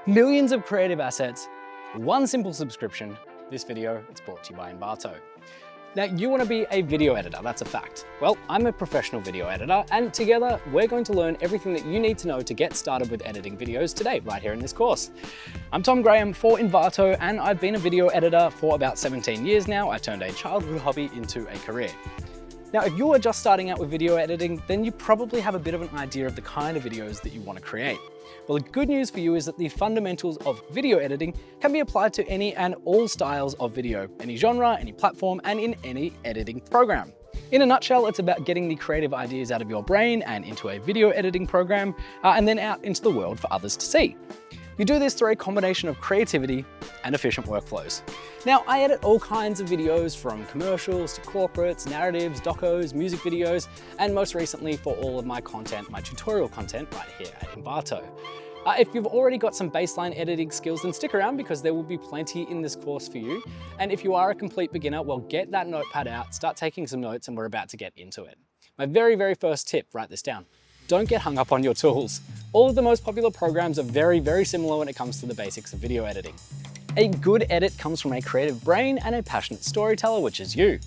Millions of creative assets, one simple subscription. This video, it's brought to you by Envato. Now, you want to be a video editor, that's a fact. Well, I'm a professional video editor, and together we're going to learn everything that you need to know to get started with editing videos today, right here in this course. I'm Tom Graham for Envato, and I've been a video editor for about 17 years now. I turned a childhood hobby into a career. Now, if you are just starting out with video editing, then you probably have a bit of an idea of the kind of videos that you want to create. Well, the good news for you is that the fundamentals of video editing can be applied to any and all styles of video, any genre, any platform, and in any editing program. In a nutshell, it's about getting the creative ideas out of your brain and into a video editing program, and then out into the world for others to see. You do this through a combination of creativity and efficient workflows. Now, I edit all kinds of videos, from commercials to corporates, narratives, docos, music videos, and most recently for all of my content, my tutorial content right here at Envato. If you've already got some baseline editing skills, then stick around because there will be plenty in this course for you. And if you are a complete beginner, well, get that notepad out, start taking some notes, and we're about to get into it. My very first tip, write this down. Don't get hung up on your tools. All of the most popular programs are very similar when it comes to the basics of video editing. A good edit comes from a creative brain and a passionate storyteller, which is you.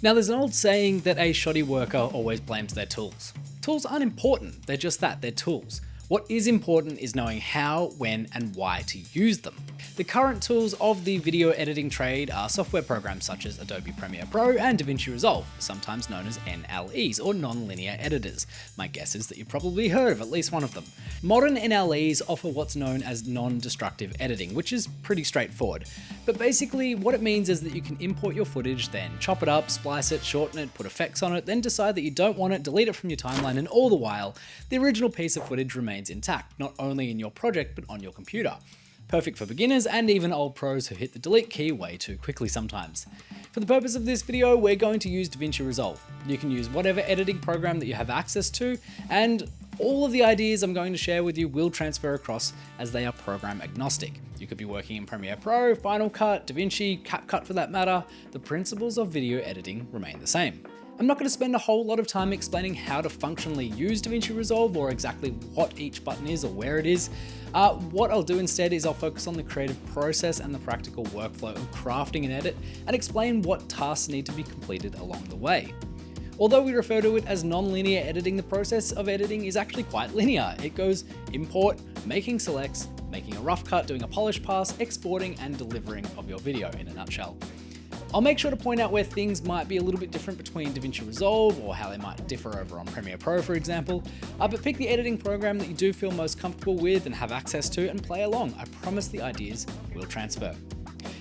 Now, there's an old saying that a shoddy worker always blames their tools. Tools aren't important, they're just that, they're tools. What is important is knowing how, when, and why to use them. The current tools of the video editing trade are software programs such as Adobe Premiere Pro and DaVinci Resolve, sometimes known as NLEs, or non-linear editors. My guess is that you've probably heard of at least one of them. Modern NLEs offer what's known as non-destructive editing, which is pretty straightforward. But basically, what it means is that you can import your footage, then chop it up, splice it, shorten it, put effects on it, then decide that you don't want it, delete it from your timeline, and all the while, the original piece of footage remains intact, not only in your project, but on your computer. Perfect for beginners and even old pros who hit the delete key way too quickly sometimes. For the purpose of this video, we're going to use DaVinci Resolve. You can use whatever editing program that you have access to, and all of the ideas I'm going to share with you will transfer across as they are program agnostic. You could be working in Premiere Pro, Final Cut, DaVinci, CapCut for that matter. The principles of video editing remain the same. I'm not going to spend a whole lot of time explaining how to functionally use DaVinci Resolve or exactly what each button is or where it is. What I'll do instead is I'll focus on the creative process and the practical workflow of crafting an edit and explain what tasks need to be completed along the way. Although we refer to it as non-linear editing, the process of editing is actually quite linear. It goes import, making selects, making a rough cut, doing a polish pass, exporting, and delivering of your video in a nutshell. I'll make sure to point out where things might be a little bit different between DaVinci Resolve or how they might differ over on Premiere Pro, for example. But pick the editing program that you do feel most comfortable with and have access to and play along. I promise the ideas will transfer.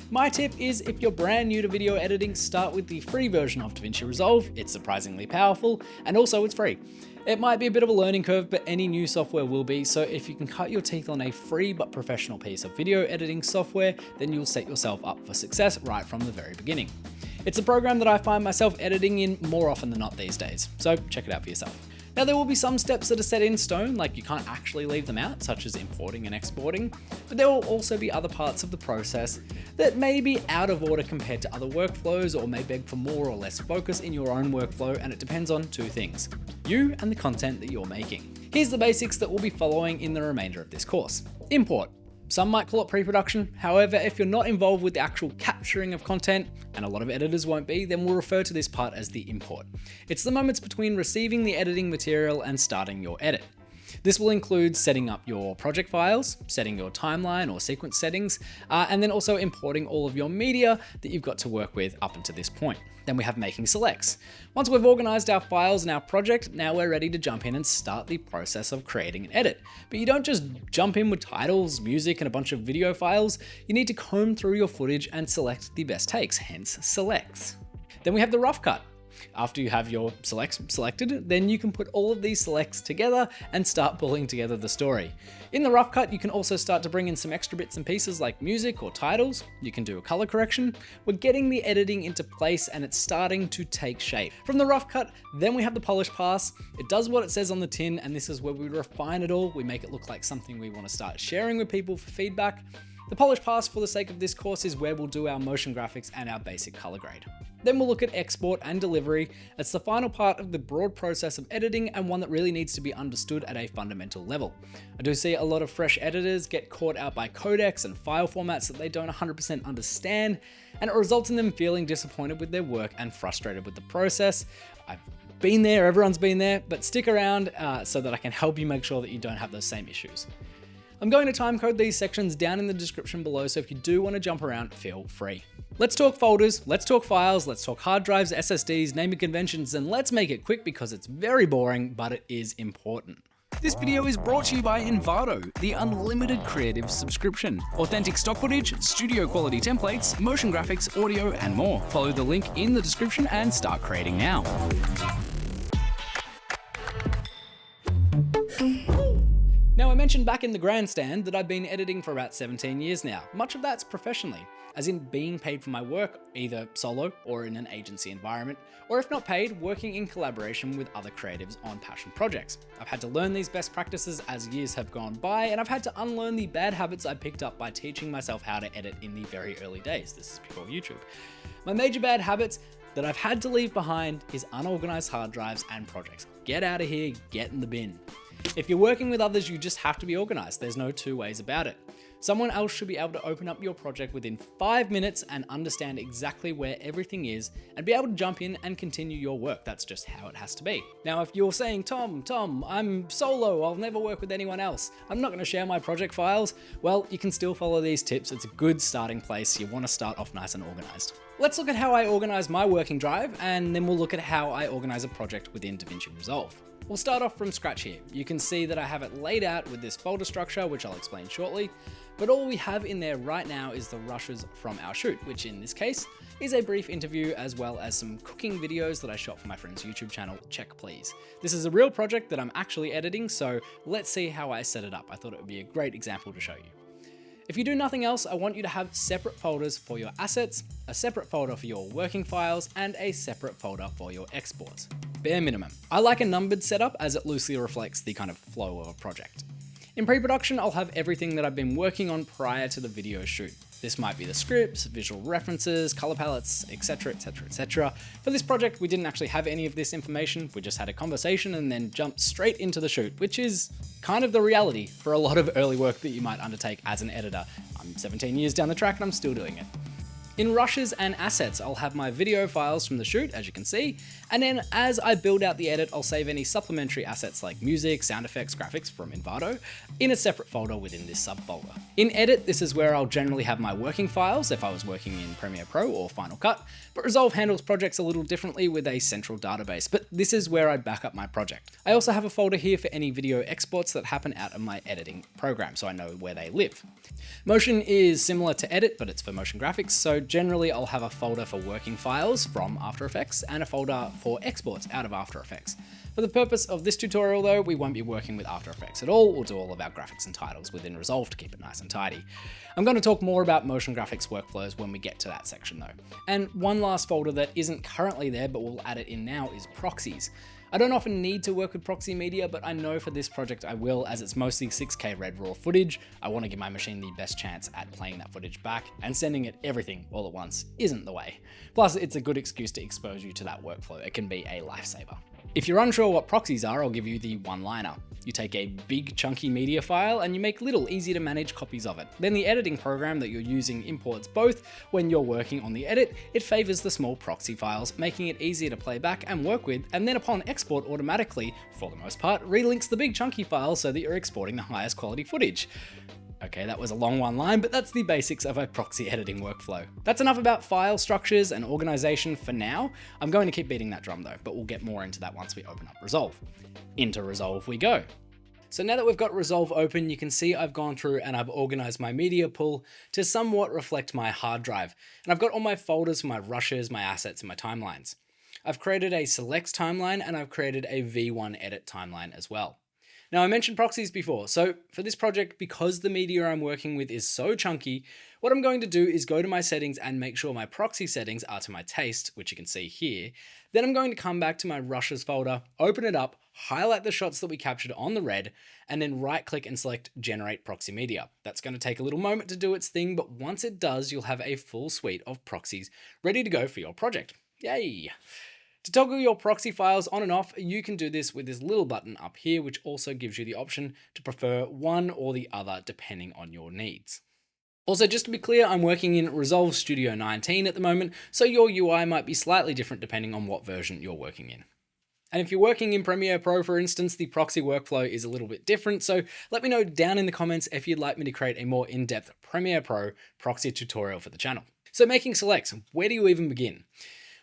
My tip is, if you're brand new to video editing, start with the free version of DaVinci Resolve. It's surprisingly powerful, and also it's free. It might be a bit of a learning curve, but any new software will be, so if you can cut your teeth on a free but professional piece of video editing software, then you'll set yourself up for success right from the very beginning. It's a program that I find myself editing in more often than not these days, so check it out for yourself. Now, there will be some steps that are set in stone, like you can't actually leave them out, such as importing and exporting, but there will also be other parts of the process that may be out of order compared to other workflows or may beg for more or less focus in your own workflow, and it depends on two things: you and the content that you're making. Here's the basics that we'll be following in the remainder of this course. Import. Some might call it pre-production. However, if you're not involved with the actual capturing of content, and a lot of editors won't be, then we'll refer to this part as the import. It's the moments between receiving the editing material and starting your edit. This will include setting up your project files, setting your timeline or sequence settings, and then also importing all of your media that you've got to work with up until this point. Then we have making selects. Once we've organized our files and our project, now we're ready to jump in and start the process of creating an edit. But you don't just jump in with titles, music, and a bunch of video files. You need to comb through your footage and select the best takes, hence selects. Then we have the rough cut. After you have your selects selected, then you can put all of these selects together and start pulling together the story. In the rough cut, you can also start to bring in some extra bits and pieces like music or titles. You can do a color correction. We're getting the editing into place and it's starting to take shape. From the rough cut, then we have the polish pass. It does what it says on the tin, and this is where we refine it all. We make it look like something we want to start sharing with people for feedback. The polish pass for the sake of this course is where we'll do our motion graphics and our basic color grade. Then we'll look at export and delivery. It's the final part of the broad process of editing and one that really needs to be understood at a fundamental level. I do see a lot of fresh editors get caught out by codecs and file formats that they don't 100% understand, and it results in them feeling disappointed with their work and frustrated with the process. I've been there, everyone's been there, but stick around so that I can help you make sure that you don't have those same issues. I'm going to timecode these sections down in the description below, so if you do want to jump around, feel free. Let's talk folders, let's talk files, let's talk hard drives, SSDs, naming conventions, and let's make it quick because it's very boring, but it is important. This video is brought to you by Envato, the unlimited creative subscription. Authentic stock footage, studio quality templates, motion graphics, audio, and more. Follow the link in the description and start creating now. Now, I mentioned back in the grandstand that I've been editing for about 17 years now. Much of that's professionally, as in being paid for my work, either solo or in an agency environment, or if not paid, working in collaboration with other creatives on passion projects. I've had to learn these best practices as years have gone by, and I've had to unlearn the bad habits I picked up by teaching myself how to edit in the very early days. This is before YouTube. My major bad habits that I've had to leave behind is unorganized hard drives and projects. Get out of here, get in the bin. If you're working with others, you just have to be organized. There's no two ways about it. Someone else should be able to open up your project within 5 minutes and understand exactly where everything is and be able to jump in and continue your work. That's just how it has to be. Now, if you're saying, Tom, I'm solo, I'll never work with anyone else, I'm not going to share my project files, well, you can still follow these tips. It's a good starting place. You want to start off nice and organized. Let's look at how I organize my working drive, and then we'll look at how I organize a project within DaVinci Resolve. We'll start off from scratch here. You can see that I have it laid out with this folder structure, which I'll explain shortly, but all we have in there right now is the rushes from our shoot, which in this case is a brief interview as well as some cooking videos that I shot for my friend's YouTube channel, check please. This is a real project that I'm actually editing, so let's see how I set it up. I thought it would be a great example to show you. If you do nothing else, I want you to have separate folders for your assets, a separate folder for your working files, and a separate folder for your exports. Bare minimum. I like a numbered setup as it loosely reflects the kind of flow of a project. In pre-production, I'll have everything that I've been working on prior to the video shoot. This might be the scripts, visual references, color palettes, etc, etc, etc. For this project, we didn't actually have any of this information. We just had a conversation and then jumped straight into the shoot, which is kind of the reality for a lot of early work that you might undertake as an editor. I'm 17 years down the track and I'm still doing it. In rushes and assets, I'll have my video files from the shoot, as you can see, and then as I build out the edit, I'll save any supplementary assets like music, sound effects, graphics from Envato in a separate folder within this subfolder. In edit, this is where I'll generally have my working files if I was working in Premiere Pro or Final Cut, but Resolve handles projects a little differently with a central database, but this is where I back up my project. I also have a folder here for any video exports that happen out of my editing program, so I know where they live. Motion is similar to edit, but it's for motion graphics, so generally I'll have a folder for working files from After Effects and a folder for exports out of After Effects. For the purpose of this tutorial though, we won't be working with After Effects at all. We'll do all of our graphics and titles within Resolve to keep it nice and tidy. I'm going to talk more about motion graphics workflows when we get to that section though. And one last folder that isn't currently there, but we'll add it in now, is proxies. I don't often need to work with proxy media, but I know for this project I will, as it's mostly 6K red raw footage. I want to give my machine the best chance at playing that footage back, and sending it everything all at once isn't the way. Plus, it's a good excuse to expose you to that workflow. It can be a lifesaver. If you're unsure what proxies are, I'll give you the one-liner. You take a big chunky media file and you make little easy to manage copies of it. Then the editing program that you're using imports both. When you're working on the edit, it favors the small proxy files, making it easier to play back and work with, and then upon export automatically, for the most part, relinks the big chunky file so that you're exporting the highest quality footage. Okay, that was a long one line, but that's the basics of a proxy editing workflow. That's enough about file structures and organization for now. I'm going to keep beating that drum though, but we'll get more into that once we open up Resolve. Into Resolve we go. So now that we've got Resolve open, you can see I've gone through and I've organized my media pool to somewhat reflect my hard drive. And I've got all my folders for my rushes, my assets, and my timelines. I've created a selects timeline and I've created a V1 edit timeline as well. Now, I mentioned proxies before, so for this project, because the media I'm working with is so chunky, what I'm going to do is go to my settings and make sure my proxy settings are to my taste, which you can see here. Then I'm going to come back to my rushes folder, open it up, highlight the shots that we captured on the red, and then right click and select Generate Proxy Media. That's going to take a little moment to do its thing, but once it does, you'll have a full suite of proxies ready to go for your project. Yay! To toggle your proxy files on and off, you can do this with this little button up here, which also gives you the option to prefer one or the other depending on your needs. Also, just to be clear, I'm working in Resolve Studio 19 at the moment, so your UI might be slightly different depending on what version you're working in. And if you're working in Premiere Pro, for instance, the proxy workflow is a little bit different, so let me know down in the comments if you'd like me to create a more in-depth Premiere Pro proxy tutorial for the channel. So making selects, where do you even begin?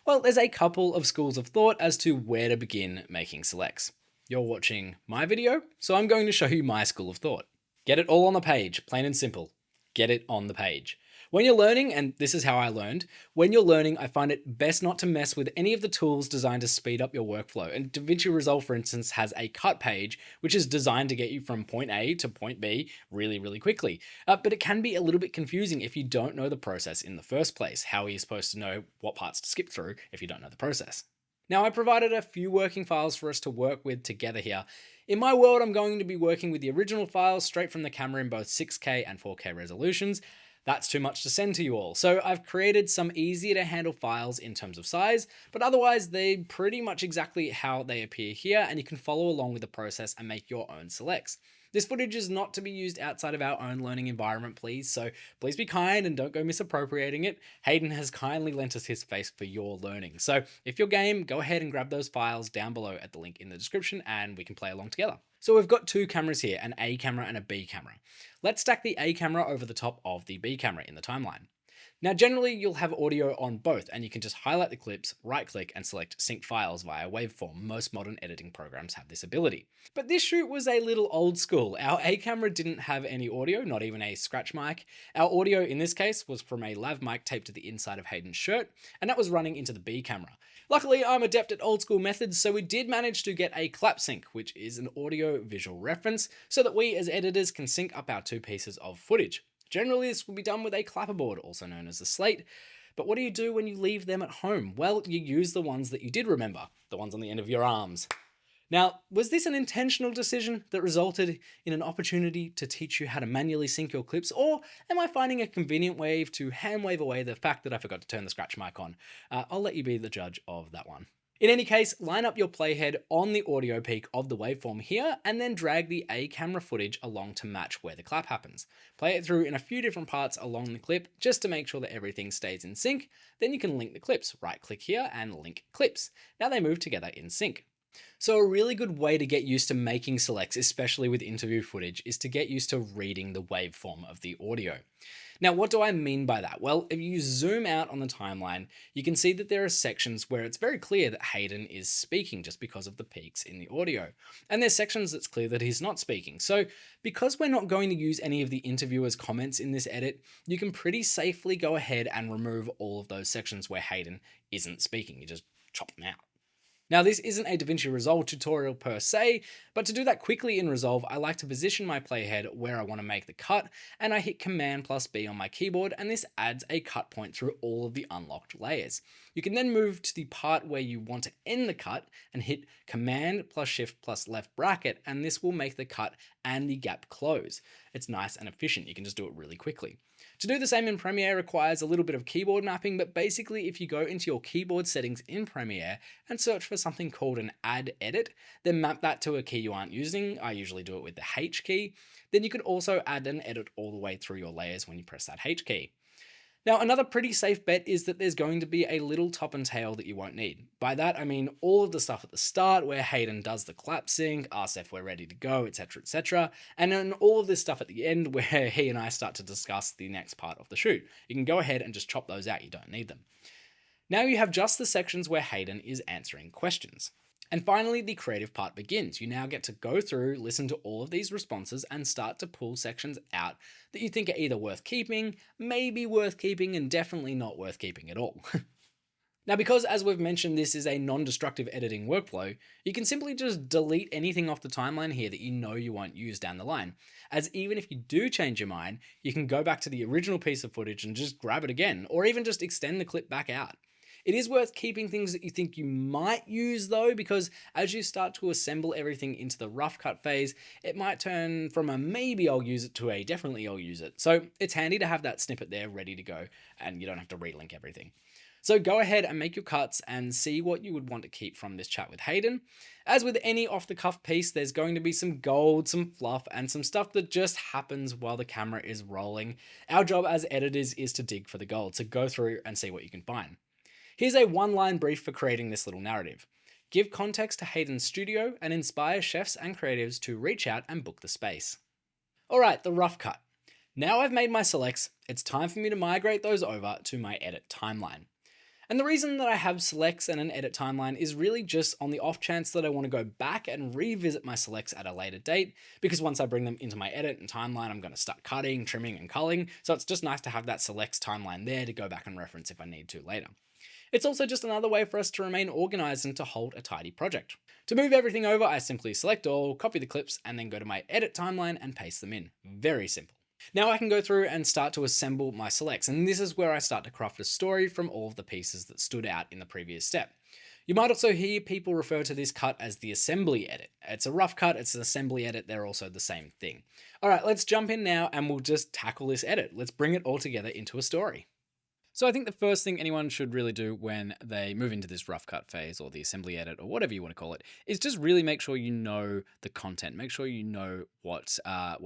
Well, there's a couple of schools of thought as to where to begin making selects. You're watching my video, so I'm going to show you my school of thought. Get it all on the page, plain and simple. Get it on the page. When you're learning, and this is how I learned, when you're learning, I find it best not to mess with any of the tools designed to speed up your workflow. And DaVinci Resolve, for instance, has a cut page, which is designed to get you from point A to point B really, really quickly. But it can be a little bit confusing if you don't know the process in the first place. How are you supposed to know what parts to skip through if you don't know the process? Now, I provided a few working files for us to work with together here. In my world, I'm going to be working with the original files straight from the camera in both 6K and 4K resolutions. That's too much to send to you all. So I've created some easier to handle files in terms of size, but otherwise they're pretty much exactly how they appear here, and you can follow along with the process and make your own selects. This footage is not to be used outside of our own learning environment, please, so please be kind and don't go misappropriating it. Hayden has kindly lent us his space for your learning. So if you're game, go ahead and grab those files down below at the link in the description and we can play along together. So we've got two cameras here, an A camera and a B camera. Let's stack the A camera over the top of the B camera in the timeline. Now, generally you'll have audio on both and you can just highlight the clips, right click and select sync files via waveform. Most modern editing programs have this ability. But this shoot was a little old school. Our A camera didn't have any audio, not even a scratch mic. Our audio in this case was from a lav mic taped to the inside of Hayden's shirt, and that was running into the B camera. Luckily, I'm adept at old school methods, so we did manage to get a clap sync, which is an audio visual reference, so that we as editors can sync up our two pieces of footage. Generally, this will be done with a clapperboard, also known as a slate. But what do you do when you leave them at home? Well, you use the ones that you did remember, the ones on the end of your arms. Now, was this an intentional decision that resulted in an opportunity to teach you how to manually sync your clips, or am I finding a convenient way to hand wave away the fact that I forgot to turn the scratch mic on? I'll let you be the judge of that one. In any case, line up your playhead on the audio peak of the waveform here, and then drag the A camera footage along to match where the clap happens. Play it through in a few different parts along the clip, just to make sure that everything stays in sync. Then you can link the clips. Right click here and link clips. Now they move together in sync. So a really good way to get used to making selects, especially with interview footage, is to get used to reading the waveform of the audio. Now, what do I mean by that? Well, if you zoom out on the timeline, you can see that there are sections where it's very clear that Hayden is speaking just because of the peaks in the audio. And there's sections that's clear that he's not speaking. So because we're not going to use any of the interviewer's comments in this edit, you can pretty safely go ahead and remove all of those sections where Hayden isn't speaking. You just chop them out. Now, this isn't a DaVinci Resolve tutorial per se, but to do that quickly in Resolve, I like to position my playhead where I want to make the cut, and I hit Command+B on my keyboard, and this adds a cut point through all of the unlocked layers. You can then move to the part where you want to end the cut and hit Command+Shift+Left bracket, and this will make the cut and the gap close. It's nice and efficient. You can just do it really quickly. To do the same in Premiere requires a little bit of keyboard mapping, but basically if you go into your keyboard settings in Premiere and search for something called an add edit, then map that to a key you aren't using. I usually do it with the H key. Then you can also add an edit all the way through your layers when you press that H key. Now, another pretty safe bet is that there's going to be a little top and tail that you won't need. By that, I mean all of the stuff at the start where Hayden does the clap sync, asks if we're ready to go, etc., and then all of this stuff at the end where he and I start to discuss the next part of the shoot. You can go ahead and just chop those out, you don't need them. Now you have just the sections where Hayden is answering questions. And finally, the creative part begins. You now get to go through, listen to all of these responses, and start to pull sections out that you think are either worth keeping, maybe worth keeping, and definitely not worth keeping at all. Now, because as we've mentioned, this is a non-destructive editing workflow, you can simply just delete anything off the timeline here that you know you won't use down the line. As even if you do change your mind, you can go back to the original piece of footage and just grab it again, or even just extend the clip back out. It is worth keeping things that you think you might use though, because as you start to assemble everything into the rough cut phase, it might turn from a maybe I'll use it to a definitely I'll use it. So it's handy to have that snippet there ready to go and you don't have to relink everything. So go ahead and make your cuts and see what you would want to keep from this chat with Hayden. As with any off-the-cuff piece, there's going to be some gold, some fluff, and some stuff that just happens while the camera is rolling. Our job as editors is to dig for the gold, so go through and see what you can find. Here's a one-line brief for creating this little narrative. Give context to Hayden's studio and inspire chefs and creatives to reach out and book the space. Alright, the rough cut. Now I've made my selects, it's time for me to migrate those over to my edit timeline. And the reason that I have selects and an edit timeline is really just on the off chance that I want to go back and revisit my selects at a later date, because once I bring them into my edit and timeline, I'm going to start cutting, trimming, and culling, so it's just nice to have that selects timeline there to go back and reference if I need to later. It's also just another way for us to remain organized and to hold a tidy project. To move everything over, I simply select all, copy the clips, and then go to my edit timeline and paste them in. Very simple. Now I can go through and start to assemble my selects, and this is where I start to craft a story from all of the pieces that stood out in the previous step. You might also hear people refer to this cut as the assembly edit. It's a rough cut, it's an assembly edit, they're also the same thing. Alright, let's jump in now and we'll just tackle this edit. Let's bring it all together into a story. So I think the first thing anyone should really do when they move into this rough cut phase or the assembly edit or whatever you want to call it is just really make sure you know the content. Make sure you know what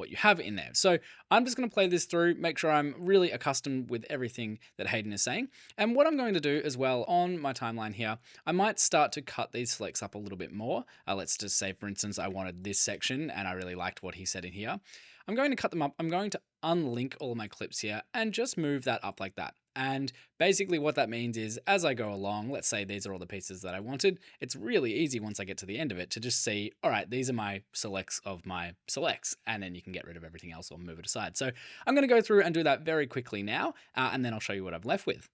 you have in there. So I'm just going to play this through, make sure I'm really accustomed with everything that Hayden is saying. And what I'm going to do as well on my timeline here, I might start to cut these selects up a little bit more. Let's just say, for instance, I wanted this section and I really liked what he said in here. I'm going to cut them up. I'm going to unlink all of my clips here and just move that up like that. And basically what that means is as I go along, let's say these are all the pieces that I wanted. It's really easy once I get to the end of it to just see, all right, these are my selects of my selects, and then you can get rid of everything else or move it aside. So I'm going to go through and do that very quickly now, and then I'll show you what I've left with.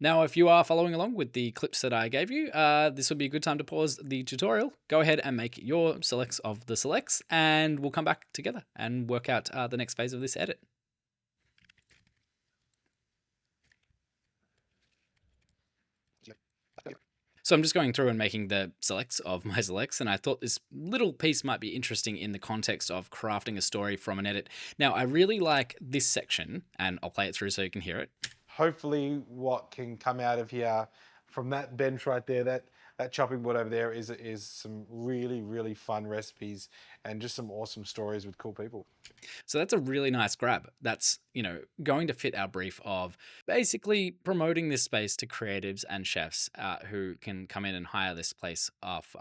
Now, if you are following along with the clips that I gave you, this would be a good time to pause the tutorial. Go ahead and make your selects of the selects, and we'll come back together and work out the next phase of this edit. So I'm just going through and making the selects of my selects, and I thought this little piece might be interesting in the context of crafting a story from an edit. Now, I really like this section, and I'll play it through so you can hear it. Hopefully what can come out of here from that bench right there, that chopping board over there is some really, really fun recipes and just some awesome stories with cool people. So that's a really nice grab. That's, going to fit our brief of basically promoting this space to creatives and chefs who can come in and hire this place of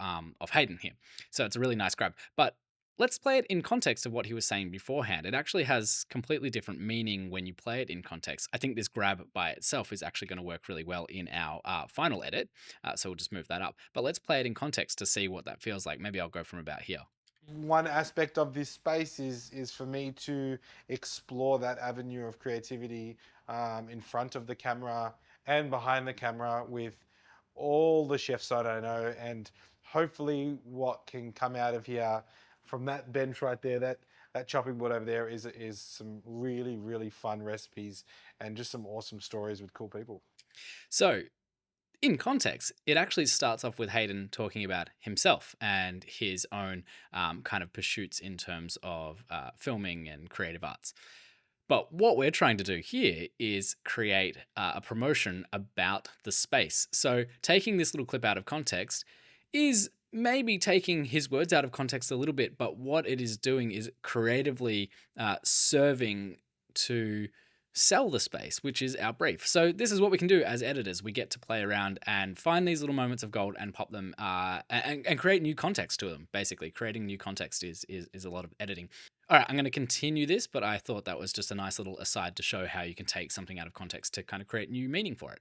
Hayden here. So it's a really nice grab. But let's play it in context of what he was saying beforehand. It actually has completely different meaning when you play it in context. I think this grab by itself is actually going to work really well in our final edit. So we'll just move that up. But let's play it in context to see what that feels like. Maybe I'll go from about here. One aspect of this space is for me to explore that avenue of creativity in front of the camera and behind the camera with all the chefs that I know, and hopefully what can come out of here from that bench right there, that chopping board over there is some really, really fun recipes and just some awesome stories with cool people. So in context, it actually starts off with Hayden talking about himself and his own kind of pursuits in terms of filming and creative arts. But what we're trying to do here is create a promotion about the space. So taking this little clip out of context is maybe taking his words out of context a little bit, but what it is doing is creatively serving to sell the space, which is our brief. So this is what we can do as editors. We get to play around and find these little moments of gold and pop them and create new context to them. Basically, creating new context is a lot of editing. All right, I'm going to continue this, but I thought that was just a nice little aside to show how you can take something out of context to kind of create new meaning for it.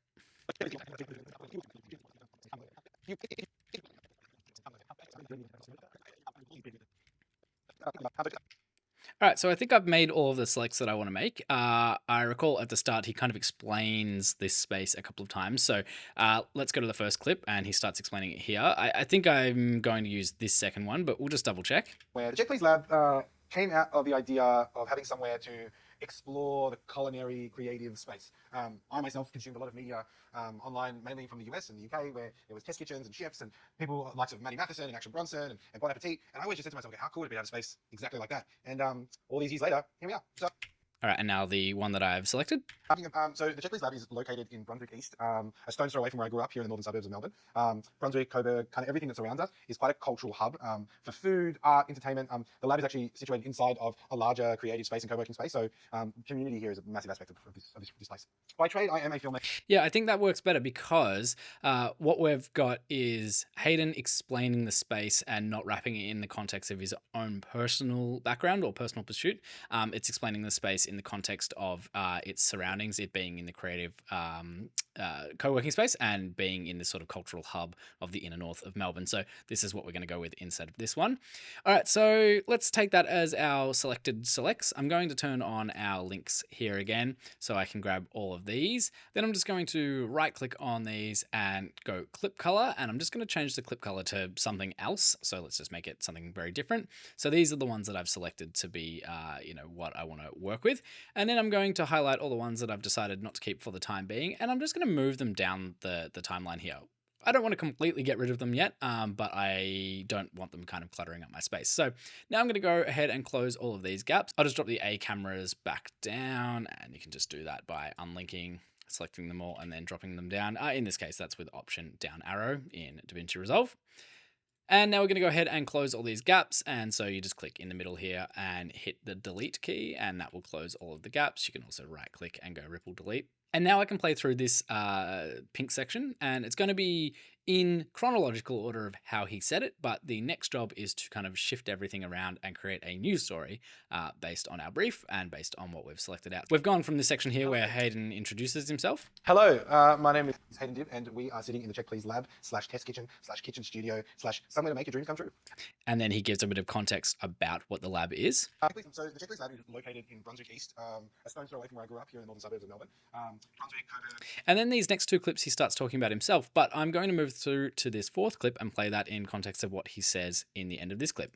All right, so I think I've made all of the selects that I want to make. I recall at the start he kind of explains this space a couple of times. So let's go to the first clip and he starts explaining it here. I think I'm going to use this second one, but we'll just double check. Where the Check Please Lab came out of the idea of having somewhere to explore the culinary creative space. I myself consumed a lot of media online, mainly from the US and the UK, where there was test kitchens and chefs and people likes of Matty Matheson and Action Bronson and Bon Appetit. And I always just said to myself, okay, how cool would it be to have a space exactly like that? And all these years later, here we are. So All right, and now the one that I've selected. so the Check Please Lab is located in Brunswick East, a stone's throw away from where I grew up here in the northern suburbs of Melbourne. Brunswick, Coburg, kind of everything that surrounds us is quite a cultural hub for food, art, entertainment. The lab is actually situated inside of a larger creative space and co-working space, so community here is a massive aspect of this place. By trade, I am a filmmaker. Yeah, I think that works better because what we've got is Hayden explaining the space and not wrapping it in the context of his own personal background or personal pursuit. It's explaining the space in the context of its surroundings, it being in the creative co-working space and being in this sort of cultural hub of the inner north of Melbourne. So this is what we're going to go with instead of this one. All right, so let's take that as our selected selects. I'm going to turn on our links here again so I can grab all of these. Then I'm just going to right click on these and go clip color, and I'm just going to change the clip color to something else. So let's just make it something very different. So these are the ones that I've selected to be what I want to work with. And then I'm going to highlight all the ones that I've decided not to keep for the time being, and I'm just going to move them down the timeline here. I don't want to completely get rid of them yet, but I don't want them kind of cluttering up my space. So now I'm going to go ahead and close all of these gaps. I'll just drop the A cameras back down, and you can just do that by unlinking, selecting them all, and then dropping them down. In this case, that's with Option down arrow in DaVinci Resolve. And now we're going to go ahead and close all these gaps. And so you just click in the middle here and hit the delete key, and that will close all of the gaps. You can also right click and go ripple delete. And now I can play through this pink section, and it's going to be in chronological order of how he said it, but the next job is to kind of shift everything around and create a new story based on our brief and based on what we've selected out. We've gone from this section here where Hayden introduces himself. Hello, my name is Hayden Dibb, and we are sitting in the Check Please Lab /test kitchen /kitchen studio / somewhere to make your dreams come true. And then he gives a bit of context about what the lab is. So the Check Please Lab is located in Brunswick East, a stone's throw away from where I grew up here in the northern suburbs of Melbourne. Brunswick, Coburg. And then these next two clips he starts talking about himself, but I'm going to move through to this fourth clip and play that in context of what he says in the end of this clip.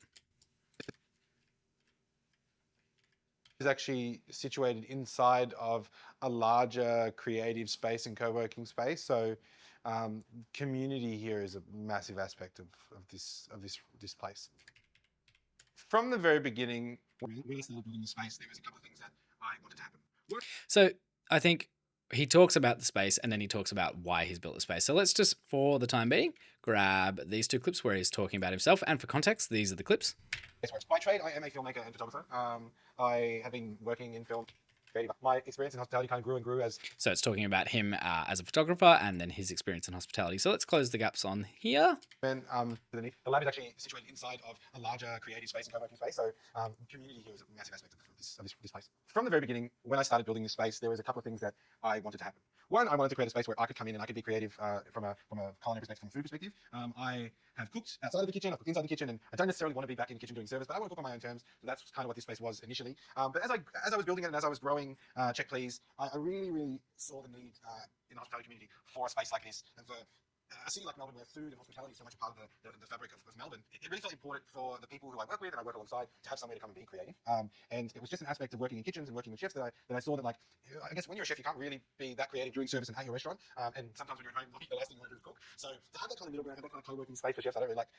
Is actually situated inside of a larger creative space and co-working space. So community here is a massive aspect of this place. From the very beginning, When I started building the space, there was a couple of things that I wanted to happen. So I think he talks about the space and then he talks about why he's built the space. So let's just, for the time being, grab these two clips where he's talking about himself. And for context, these are the clips. By trade, I am a filmmaker and photographer. I have been working in film. My experience in hospitality kind of grew and grew as... So it's talking about him as a photographer and then his experience in hospitality. So let's close the gaps on here. And the lab is actually situated inside of a larger creative space and co-working space. So community here is a massive aspect of this place. From the very beginning, when I started building this space, there was a couple of things that I wanted to happen. One, I wanted to create a space where I could come in and I could be creative from a culinary perspective, from a food perspective. I have cooked outside of the kitchen, I've cooked inside the kitchen, and I don't necessarily want to be back in the kitchen doing service, but I want to cook on my own terms. So that's kind of what this space was initially. But as I was building it and as I was growing Check Please, I really saw the need in the hospitality community for a space like this, and for a city like Melbourne where food and hospitality is so much a part of the fabric of Melbourne. It really felt important for the people who I work with and I work alongside to have somewhere to come and be creative. And it was just an aspect of working in kitchens and working with chefs that I saw that, like, I guess when you're a chef, you can't really be that creative doing service and at your restaurant. And sometimes when you're at home, the last thing you want to do is cook. So to have that kind of middle ground, have that kind of co-working space for chefs, I don't really like.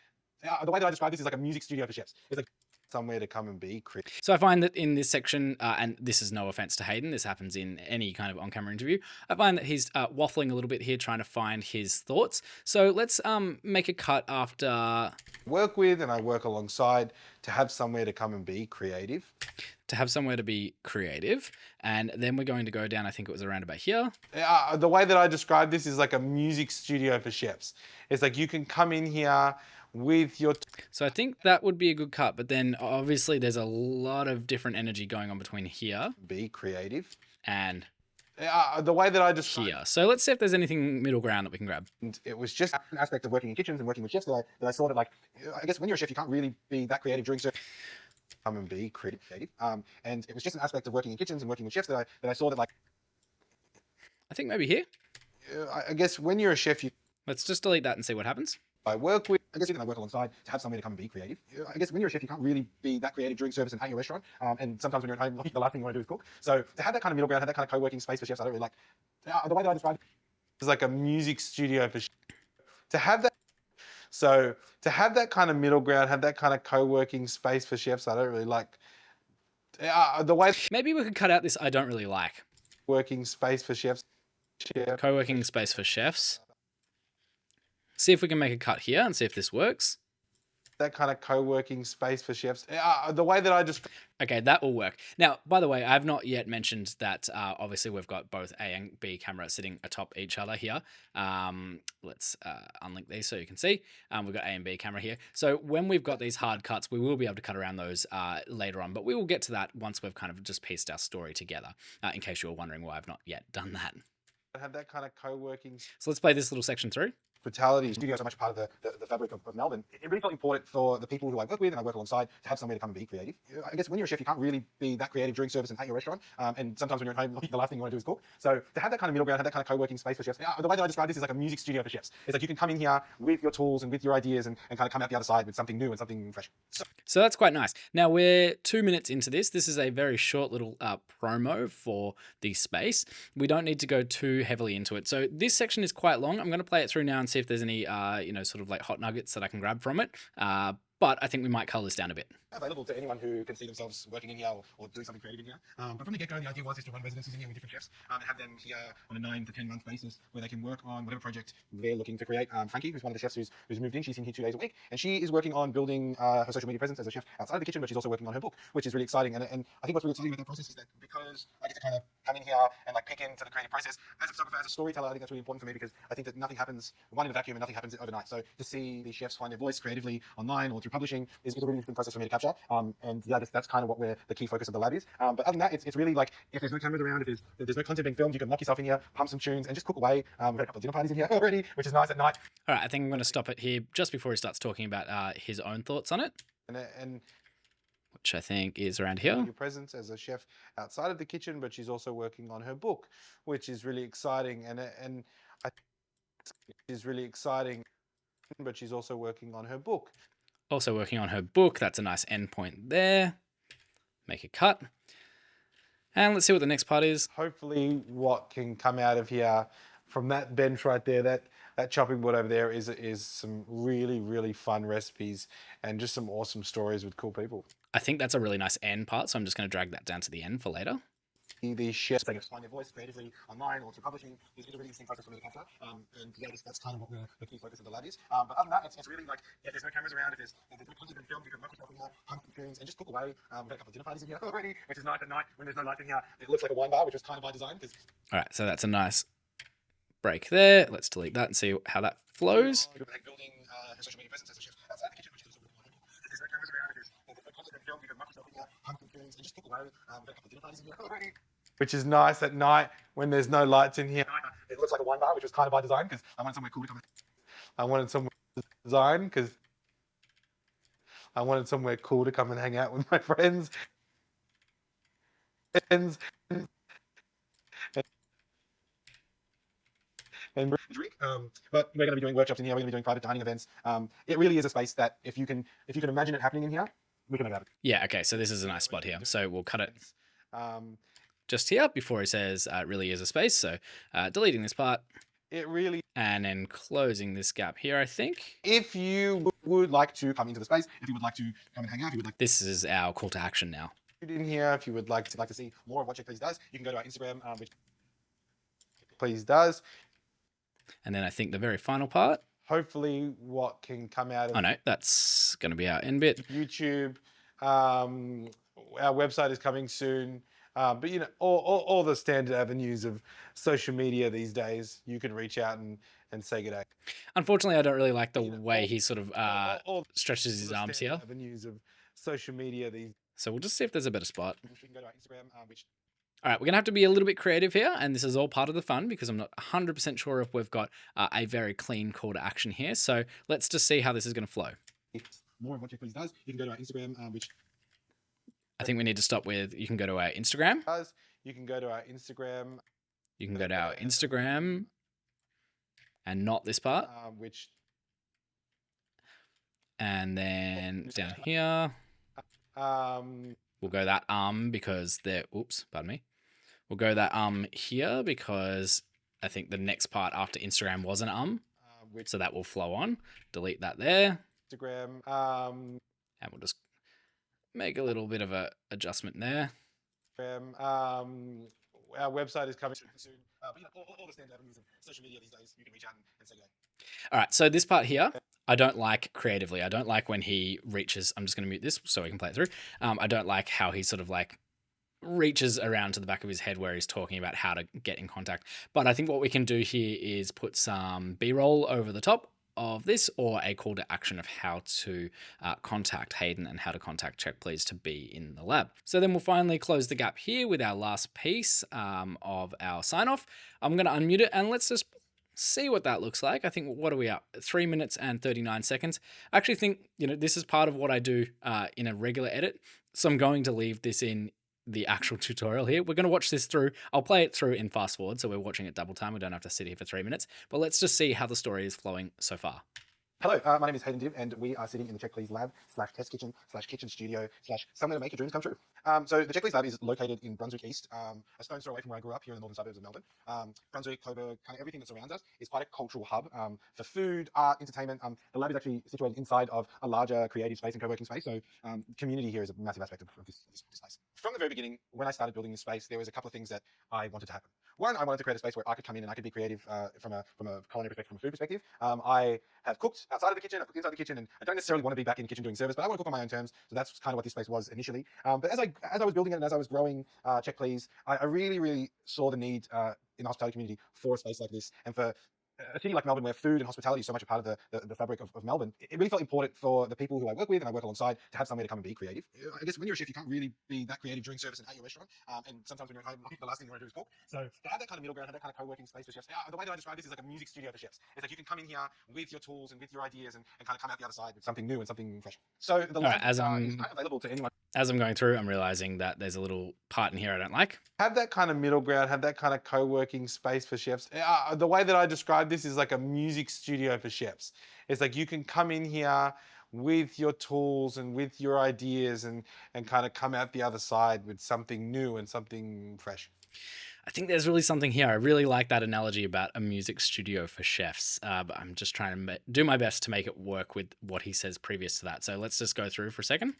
The way that I describe this is like a music studio for chefs. It's like somewhere to come and be creative. So I find that in this section, and this is no offense to Hayden, this happens in any kind of on-camera interview, I find that he's waffling a little bit here trying to find his thoughts. So let's make a cut after... Work with and I work alongside to have somewhere to come and be creative. To have somewhere to be creative. And then we're going to go down, I think it was around about here. The way that I describe this is like a music studio for chefs. It's like you can come in here with your... So I think that would be a good cut, but then obviously there's a lot of different energy going on between here. Be creative. And... the way that I describe here. So let's see if there's anything middle ground that we can grab. And it was just an aspect of working in kitchens and working with chefs that I saw that, like, I guess when you're a chef, you can't really be that creative during service. come and be creative. And it was just an aspect of working in kitchens and working with chefs that I saw that, like, I think maybe here. I guess when you're a chef, Let's just delete that and see what happens. I work with. I guess you can work alongside to have somebody to come and be creative. I guess when you're a chef, you can't really be that creative during service and at your restaurant. And sometimes when you're at home, the last thing you want to do is cook. So to have that kind of middle ground, have that kind of co-working space for chefs, I don't really like. The way that I describe it, It's like a music studio for to have that. So to have that kind of middle ground, have that kind of co-working space for chefs, I don't really like. The way Maybe we could cut out this I don't really like. working space for chefs. Co-working space for chefs. See if we can make a cut here and see if this works. That kind of co-working space for chefs. The way that I just Okay, that will work. Now, by the way, I've not yet mentioned that obviously we've got both A and B camera sitting atop each other here. Let's unlink these so you can see. We've got A and B camera here. So when we've got these hard cuts, we will be able to cut around those later on, but we will get to that once we've kind of just pieced our story together, in case you're wondering why I've not yet done that. have that kind of co-working So let's play this little section through. hospitality. studios are much part of the fabric of Melbourne. It really felt important for the people who I work with and I work alongside to have somebody to come and be creative. I guess when you're a chef, you can't really be that creative during service and at your restaurant. And sometimes when you're at home, the last thing you want to do is cook. So to have that kind of middle ground, have that kind of co-working space for chefs. The way that I describe this is like a music studio for chefs. It's like you can come in here with your tools and with your ideas and kind of come out the other side with something new and something fresh. So that's quite nice. Now we're 2 minutes into this. This is a very short little promo for the space. We don't need to go too heavily into it. So this section is quite long. I'm going to play it through now and see if there's any, sort of like hot nuggets that I can grab from it. But I think we might cull this down a bit. Available to anyone who can see themselves working in here or doing something creative in here. But from the get-go, the idea was to run residencies in here with different chefs and have them here on a 9 to 10 month basis where they can work on whatever project they're looking to create. Frankie, who's one of the chefs who's moved in, she's in here 2 days a week, and she is working on building her social media presence as a chef outside of the kitchen, but she's also working on her book, which is really exciting. And I think what's really exciting about that process is that because I get to kind of come in here and like pick into the creative process as a photographer, as a storyteller, I think that's really important for me because I think that nothing happens in a vacuum and nothing happens overnight. So to see these chefs find their voice creatively online or through publishing is a really interesting process for me to capture. And yeah, that's kind of what the key focus of the lab is. But other than that, it's really like if there's no cameras around, if there's no content being filmed, you can lock yourself in here, pump some tunes, and just cook away. We've had a couple of dinner parties in here already, which is nice at night. All right, I think I'm going to stop it here just before he starts talking about his own thoughts on it, And which I think is around here. your presence as a chef outside of the kitchen, but she's also working on her book, which is really exciting. And I think is really exciting. But she's also working on her book. Also working on her book. That's a nice endpoint there. Make a cut. And let's see what the next part is. Hopefully what can come out of here from that bench right there, that chopping board over there is some really, really fun recipes and just some awesome stories with cool people. I think that's a really nice end part, so I'm just going to drag that down to the end for later. These chefs They can find their voice creatively online or through publishing is a really interesting process for me to capture. And yeah, that's kind of what the key focus of the lab is. But other than that, it's really like if there's no cameras around, if there's no content being filmed, you can lock yourself in here, pump some tunes, and just cook away. We've had a couple of dinner parties in here already, which is nice at night when there's no lights in here. It looks like a wine bar, which was kind of by design. All right, so that's a nice break there. Let's delete that and see how that flows. Building her social media presence as a chef outside the kitchen, which is also really important. If there's no cameras around, if there's no content being filmed, you can lock yourself in here, pump some tunes, and just cook away. We've had a couple of dinner parties in here already. which is nice at night when there's no lights in here. It looks like a wine bar, which was kind of by design because I wanted somewhere cool to come. I wanted somewhere design because I wanted somewhere cool to come and hang out with my friends. And Drink. But we're going to be doing workshops in here. We're going to be doing private dining events. It really is a space that if you can imagine it happening in here, we can make it happen. Yeah, okay, so this is a nice spot here. So we'll cut it um, just here before he says it really is a space. So deleting this part it really, and then closing this gap here, I think. if you Would like to come into the space, if you would like to come and hang out, if you would like This is our call to action now. would in here, if you would like to see more of what Check Please does, you can go to our Instagram, which please does. And then I think the very final part. Hopefully what can come out of Oh no, that's going to be our end bit. YouTube. Our website is coming soon. But you know, all the standard avenues of social media these days, you can reach out and say good day. Unfortunately, I don't really like the way all- he sort of all stretches his the arms standard here. Avenues of social media these. So we'll just see if there's a better spot. you can go to our Instagram, which All right, we're going to have to be a little bit creative here, and this is all part of the fun because I'm not 100% sure if we've got a very clean call to action here. So let's just see how this is going to flow. more of what Check Please does, you can go to our Instagram, which I think we need to stop with, you can go to our Instagram. You can go to our Instagram. You can go to our Instagram and not this part. Which. And then down here, we'll go that because they're, oops, pardon me. We'll go that here because I think the next part after Instagram was an so that will flow on. Delete that there. Instagram. And we'll just make a little bit of a adjustment there. Our website is coming soon. But all the standard avenues of social media these days, you can reach out and say go. All right, so this part here, I don't like creatively. I don't like when he reaches, I'm just going to mute this so we can play it through. I don't like how he sort of like reaches around to the back of his head where he's talking about how to get in contact. But I think what we can do here is put some B-roll over the top of this, or a call to action of how to contact Hayden and how to contact Check Please to be in the lab. So then we'll finally close the gap here with our last piece of our sign off. I'm going to unmute it and let's just see what that looks like. I think, what are we at? 3 minutes and 39 seconds. I actually think, this is part of what I do in a regular edit. So I'm going to leave this in the actual tutorial here. We're going to watch this through. I'll play it through in fast forward, so we're watching it double time. We don't have to sit here for 3 minutes, but let's just see how the story is flowing so far. Hello, my name is Hayden Div, and we are sitting in the Check Please lab / test kitchen / kitchen studio / somewhere to make your dreams come true. So the Check Please lab is located in Brunswick East, a stone's throw away from where I grew up here in the northern suburbs of Melbourne. Brunswick, Coburg, kind of everything that surrounds us is quite a cultural hub for food, art, entertainment. The lab is actually situated inside of a larger creative space and co-working space, so community here is a massive aspect of this space. From the very beginning, when I started building this space, there was a couple of things that I wanted to happen. One, I wanted to create a space where I could come in and I could be creative from a culinary perspective, from a food perspective. I have cooked outside of the kitchen, I've cooked inside the kitchen, and I don't necessarily want to be back in the kitchen doing service, but I want to cook on my own terms. So that's kind of what this space was initially. But as I was building it and as I was growing Check Please, I really saw the need in the hospitality community for a space like this, and for a city like Melbourne, where food and hospitality is so much a part of the fabric of Melbourne. It really felt important for the people who I work with and I work alongside to have somewhere to come and be creative. I guess when you're a chef, you can't really be that creative during service and at your restaurant. And sometimes when you're at home, the last thing you want to do is cook. So to have that kind of middle ground, have that kind of co-working space for chefs. The way that I describe this is like a music studio for chefs. It's like you can come in here with your tools and with your ideas and kind of come out the other side with something new and something fresh. So the lab is available to anyone. As I'm going through, I'm realizing that there's a little part in here I don't like. Have that kind of middle ground, have that kind of co-working space for chefs. The way that I describe this is like a music studio for chefs. It's like you can come in here with your tools and with your ideas and kind of come out the other side with something new and something fresh. I think there's really something here. I really like that analogy about a music studio for chefs, but I'm just trying to do my best to make it work with what he says previous to that. So let's just go through for a second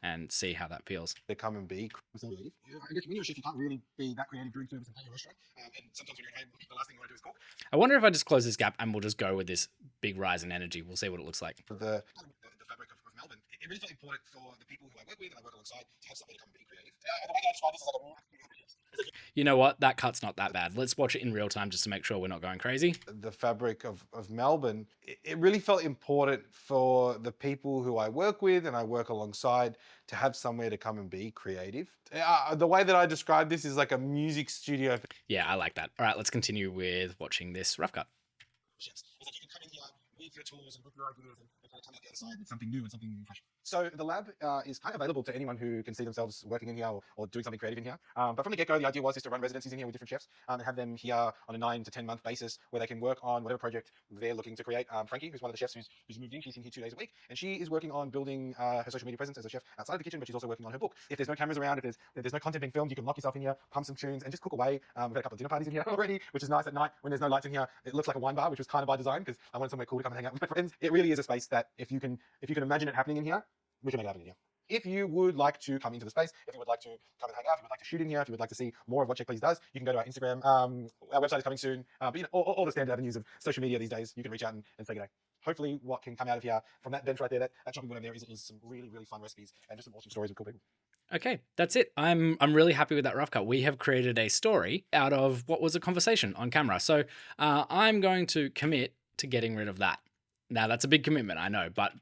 and see how that feels. To come and be creative. I guess when you're a chef, you can't really be that creative during service and at your restaurant. And sometimes when you're at home, the last thing you want to do is cook. I wonder if I just close this gap and we'll just go with this big rise in energy. We'll see what it looks like. For the fabric of Melbourne, it really felt important for the people who I work with and I work alongside to have somebody to come and be creative. The way I describe this is like a You know what? That cut's not that bad. Let's watch it in real time just to make sure we're not going crazy. The fabric of Melbourne, it really felt important for the people who I work with and I work alongside to have somewhere to come and be creative. The way that I describe this is like a music studio. Yeah, I like that. All right, let's continue with watching this rough cut. It's like you can come in here with your tools and with your ideas and kind of come out the other side with something new and something fresh. So the lab is kind of available to anyone who can see themselves working in here or doing something creative in here. But from the get-go, the idea was just to run residencies in here with different chefs and have them here on a 9 to 10 month basis where they can work on whatever project they're looking to create. Frankie, who's one of the chefs who's moved in, she's in here 2 days a week, and she is working on building her social media presence as a chef outside of the kitchen, but she's also working on her book. If there's no cameras around, if there's no content being filmed, you can lock yourself in here, pump some tunes, and just cook away. We've had a couple of dinner parties in here already, which is nice at night when there's no lights in here. It looks like a wine bar, which was kind of by design because I wanted somewhere cool to come and hang out with my friends. It really is a space that if you can imagine it happening in here, we can make it happen in here. If you would like to come into the space, if you would like to come and hang out, if you would like to shoot in here, if you would like to see more of what Check Please does, you can go to our Instagram. Our website is coming soon. But all the standard avenues of social media these days, you can reach out and say good day. Hopefully what can come out of here from that bench right there, that chopping board over there is some really fun recipes and just some awesome stories with cool people. Okay, that's it. I'm really happy with that rough cut. We have created a story out of what was a conversation on camera. So I'm going to commit to getting rid of that. Now that's a big commitment, I know, but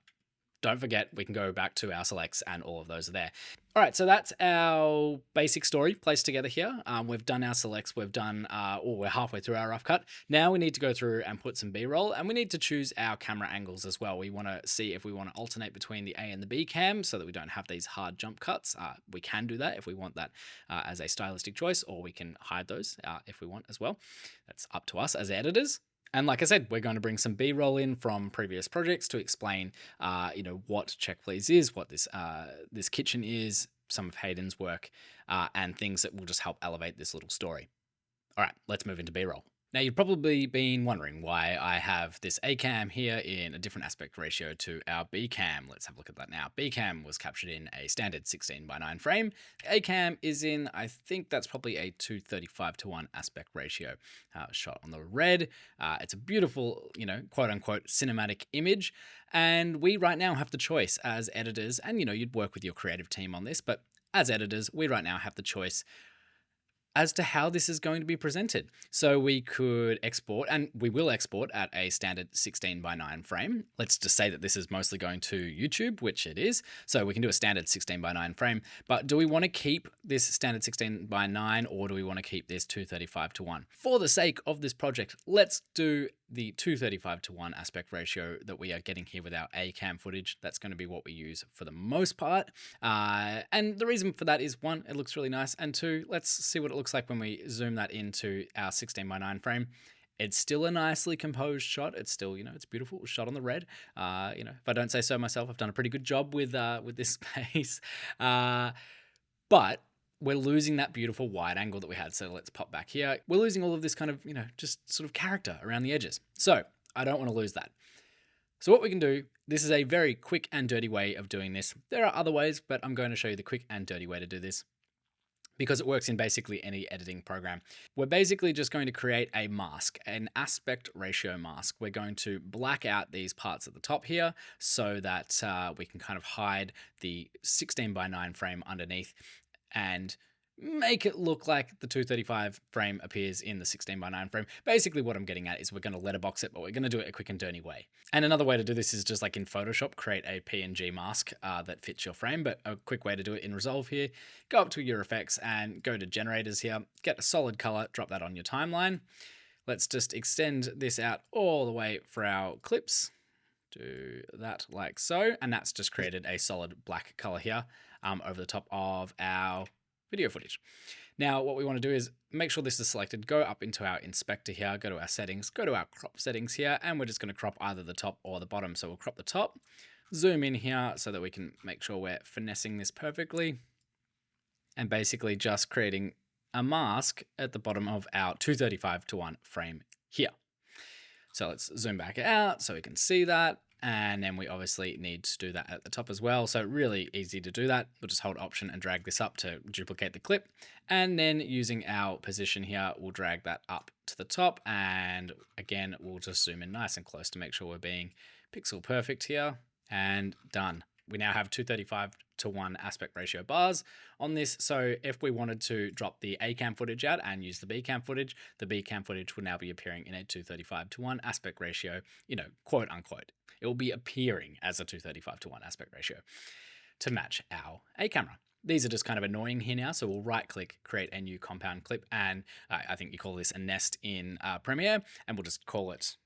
don't forget, we can go back to our selects and all of those are there. All right, so that's our basic story placed together here. We've done our selects, we've done, or we're halfway through our rough cut. Now we need to go through and put some B-roll, and we need to choose our camera angles as well. We want to see if we want to alternate between the A and the B cam so that we don't have these hard jump cuts. We can do that if we want that as a stylistic choice, or we can hide those if we want as well. That's up to us as editors. And like I said, we're going to bring some B-roll in from previous projects to explain, what Check Please is, what this kitchen is, some of Hayden's work, and things that will just help elevate this little story. All right, let's move into B-roll. Now, you've probably been wondering why I have this A cam here in a different aspect ratio to our B cam. Let's have a look at that now. B cam was captured in a standard 16:9 frame. A cam is in, I think that's probably a 2:35:1 aspect ratio. Shot on the red. It's a beautiful, quote unquote cinematic image. And we right now have the choice as editors, and you'd work with your creative team on this, but as editors, we right now have the choice as to how this is going to be presented. So we could export, and we will export at a standard 16:9 frame. Let's just say that this is mostly going to YouTube, which it is. So we can do a standard 16:9 frame, but do we want to keep this standard 16:9 or do we want to keep this 2:35:1? For the sake of this project, let's do the 2:35:1 aspect ratio that we are getting here with our A cam footage. That's going to be what we use for the most part. And the reason for that is, one, it looks really nice, and two, let's see what it looks like when we zoom that into our 16:9 frame. It's still a nicely composed shot. It's still, it's beautiful. It was shot on the red. If I don't say so myself, I've done a pretty good job with this space. But we're losing that beautiful wide angle that we had. So let's pop back here. We're losing all of this kind of, just sort of character around the edges. So I don't want to lose that. So what we can do, this is a very quick and dirty way of doing this. There are other ways, but I'm going to show you the quick and dirty way to do this because it works in basically any editing program. We're basically just going to create a mask, an aspect ratio mask. We're going to black out these parts at the top here so that we can kind of hide the 16:9 frame underneath and make it look like the 2:35 frame appears in the 16:9 frame. Basically what I'm getting at is we're going to letterbox it, but we're going to do it a quick and dirty way. And another way to do this is just like in Photoshop, create a PNG mask that fits your frame, but a quick way to do it in Resolve here, go up to your effects and go to generators here, get a solid color, drop that on your timeline. Let's just extend this out all the way for our clips. Do that like so, and that's just created a solid black color here over the top of our video footage. Now, what we want to do is make sure this is selected, go up into our inspector here, go to our settings, go to our crop settings here, and we're just going to crop either the top or the bottom. So we'll crop the top, zoom in here so that we can make sure we're finessing this perfectly, and basically just creating a mask at the bottom of our 2:35:1 frame here. So let's zoom back out so we can see that. And then we obviously need to do that at the top as well. So really easy to do that. We'll just hold Option and drag this up to duplicate the clip. And then using our position here, we'll drag that up to the top. And again, we'll just zoom in nice and close to make sure we're being pixel perfect here. And done. We now have 2:35:1 aspect ratio bars on this. So if we wanted to drop the A cam footage out and use the B cam footage, the B cam footage would now be appearing in a 2:35:1 aspect ratio, quote unquote. It will be appearing as a 2:35:1 aspect ratio to match our A camera. These are just kind of annoying here now. So we'll right click, create a new compound clip. And I think you call this a nest in Premiere, and we'll just call it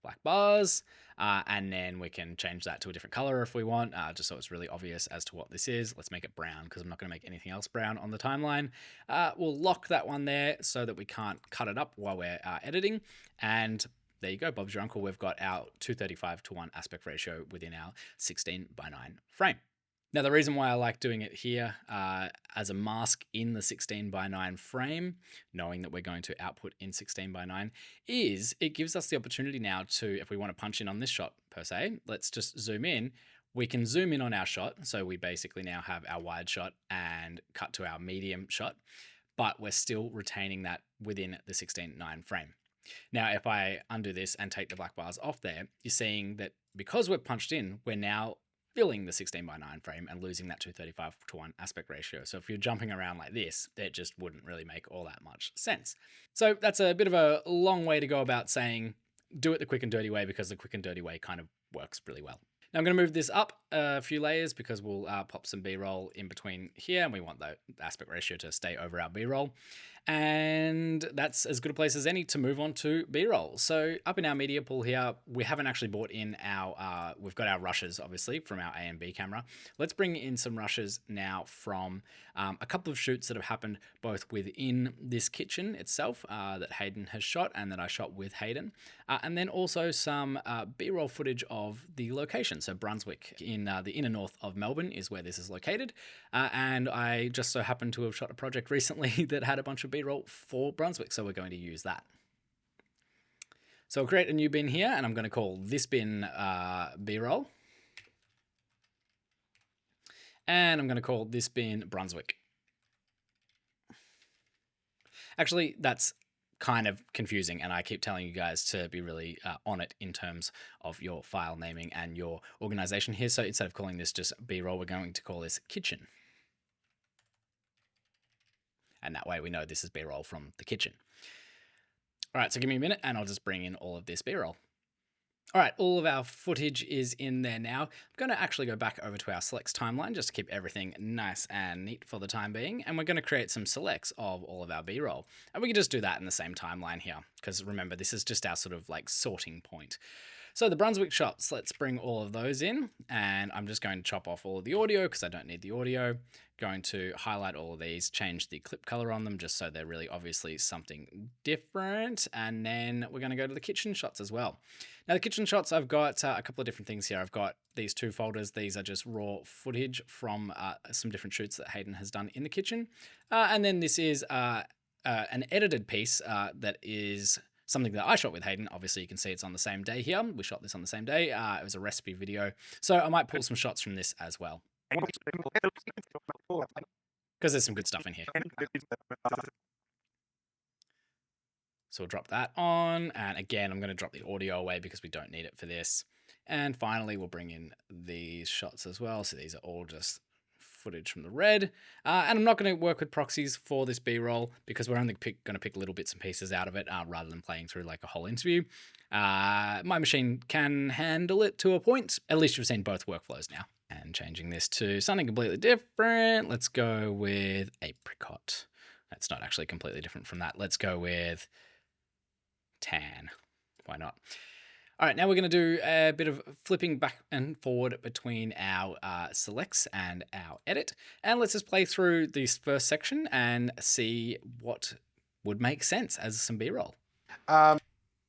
black bars. And then we can change that to a different color if we want, just so it's really obvious as to what this is. Let's make it brown because I'm not going to make anything else brown on the timeline. We'll lock that one there so that we can't cut it up while we're editing. And there you go, Bob's your uncle. We've got our 2:35:1 aspect ratio within our 16:9 frame. Now, the reason why I like doing it here as a mask in the 16:9 frame, knowing that we're going to output in 16:9, is it gives us the opportunity now to, if we want to punch in on this shot per se, let's just zoom in. We can zoom in on our shot. So we basically now have our wide shot and cut to our medium shot, but we're still retaining that within the 16:9 frame. Now, if I undo this and take the black bars off there, you're seeing that because we're punched in, we're now filling the 16:9 frame and losing that 2:35:1 aspect ratio. So if you're jumping around like this, it just wouldn't really make all that much sense. So that's a bit of a long way to go about saying do it the quick and dirty way, because the quick and dirty way kind of works really well. Now I'm going to move this up a few layers because we'll pop some B-roll in between here, and we want the aspect ratio to stay over our B-roll. And that's as good a place as any to move on to B-roll. So up in our media pool here, we haven't actually brought in our, we've got our rushes, obviously, from our A and B camera. Let's bring in some rushes now from a couple of shoots that have happened both within this kitchen itself that Hayden has shot and that I shot with Hayden. And then also some B-roll footage of the location. So Brunswick in the inner north of Melbourne is where this is located. And I just so happened to have shot a project recently that had a bunch of B-roll for Brunswick, so we're going to use that. So I'll create a new bin here, and I'm going to call this bin B-roll. And I'm going to call this bin Brunswick. Actually, that's kind of confusing, and I keep telling you guys to be really on it in terms of your file naming and your organization here. So instead of calling this just B-roll, we're going to call this kitchen. And that way we know this is B-roll from the kitchen. All right, so give me a minute and I'll just bring in all of this B-roll. All right, all of our footage is in there now. I'm going to actually go back over to our selects timeline just to keep everything nice and neat for the time being. And we're going to create some selects of all of our B-roll. And we can just do that in the same timeline here, because remember, this is just our sort of like sorting point. So the Brunswick shots, let's bring all of those in, and I'm just going to chop off all of the audio because I don't need the audio. Going to highlight all of these, change the clip color on them just so they're really obviously something different, and then we're going to go to the kitchen shots as well. Now the kitchen shots, I've got a couple of different things here. I've got these two folders. These are just raw footage from some different shoots that Hayden has done in the kitchen, and then this is an edited piece that is something that I shot with Hayden. Obviously, you can see it's on the same day here. We shot this on the same day. It was a recipe video. So I might pull some shots from this as well, because there's some good stuff in here. So we'll drop that on. And again, I'm going to drop the audio away because we don't need it for this. And finally, we'll bring in these shots as well. So these are all just footage from the red. And I'm not going to work with proxies for this B-roll because we're only going to pick little bits and pieces out of it rather than playing through like a whole interview. My machine can handle it to a point. At least you've seen both workflows now. And changing this to something completely different. Let's go with apricot. That's not actually completely different from that. Let's go with tan. Why not? All right, now we're going to do a bit of flipping back and forward between our selects and our edit. And let's just play through this first section and see what would make sense as some B-roll.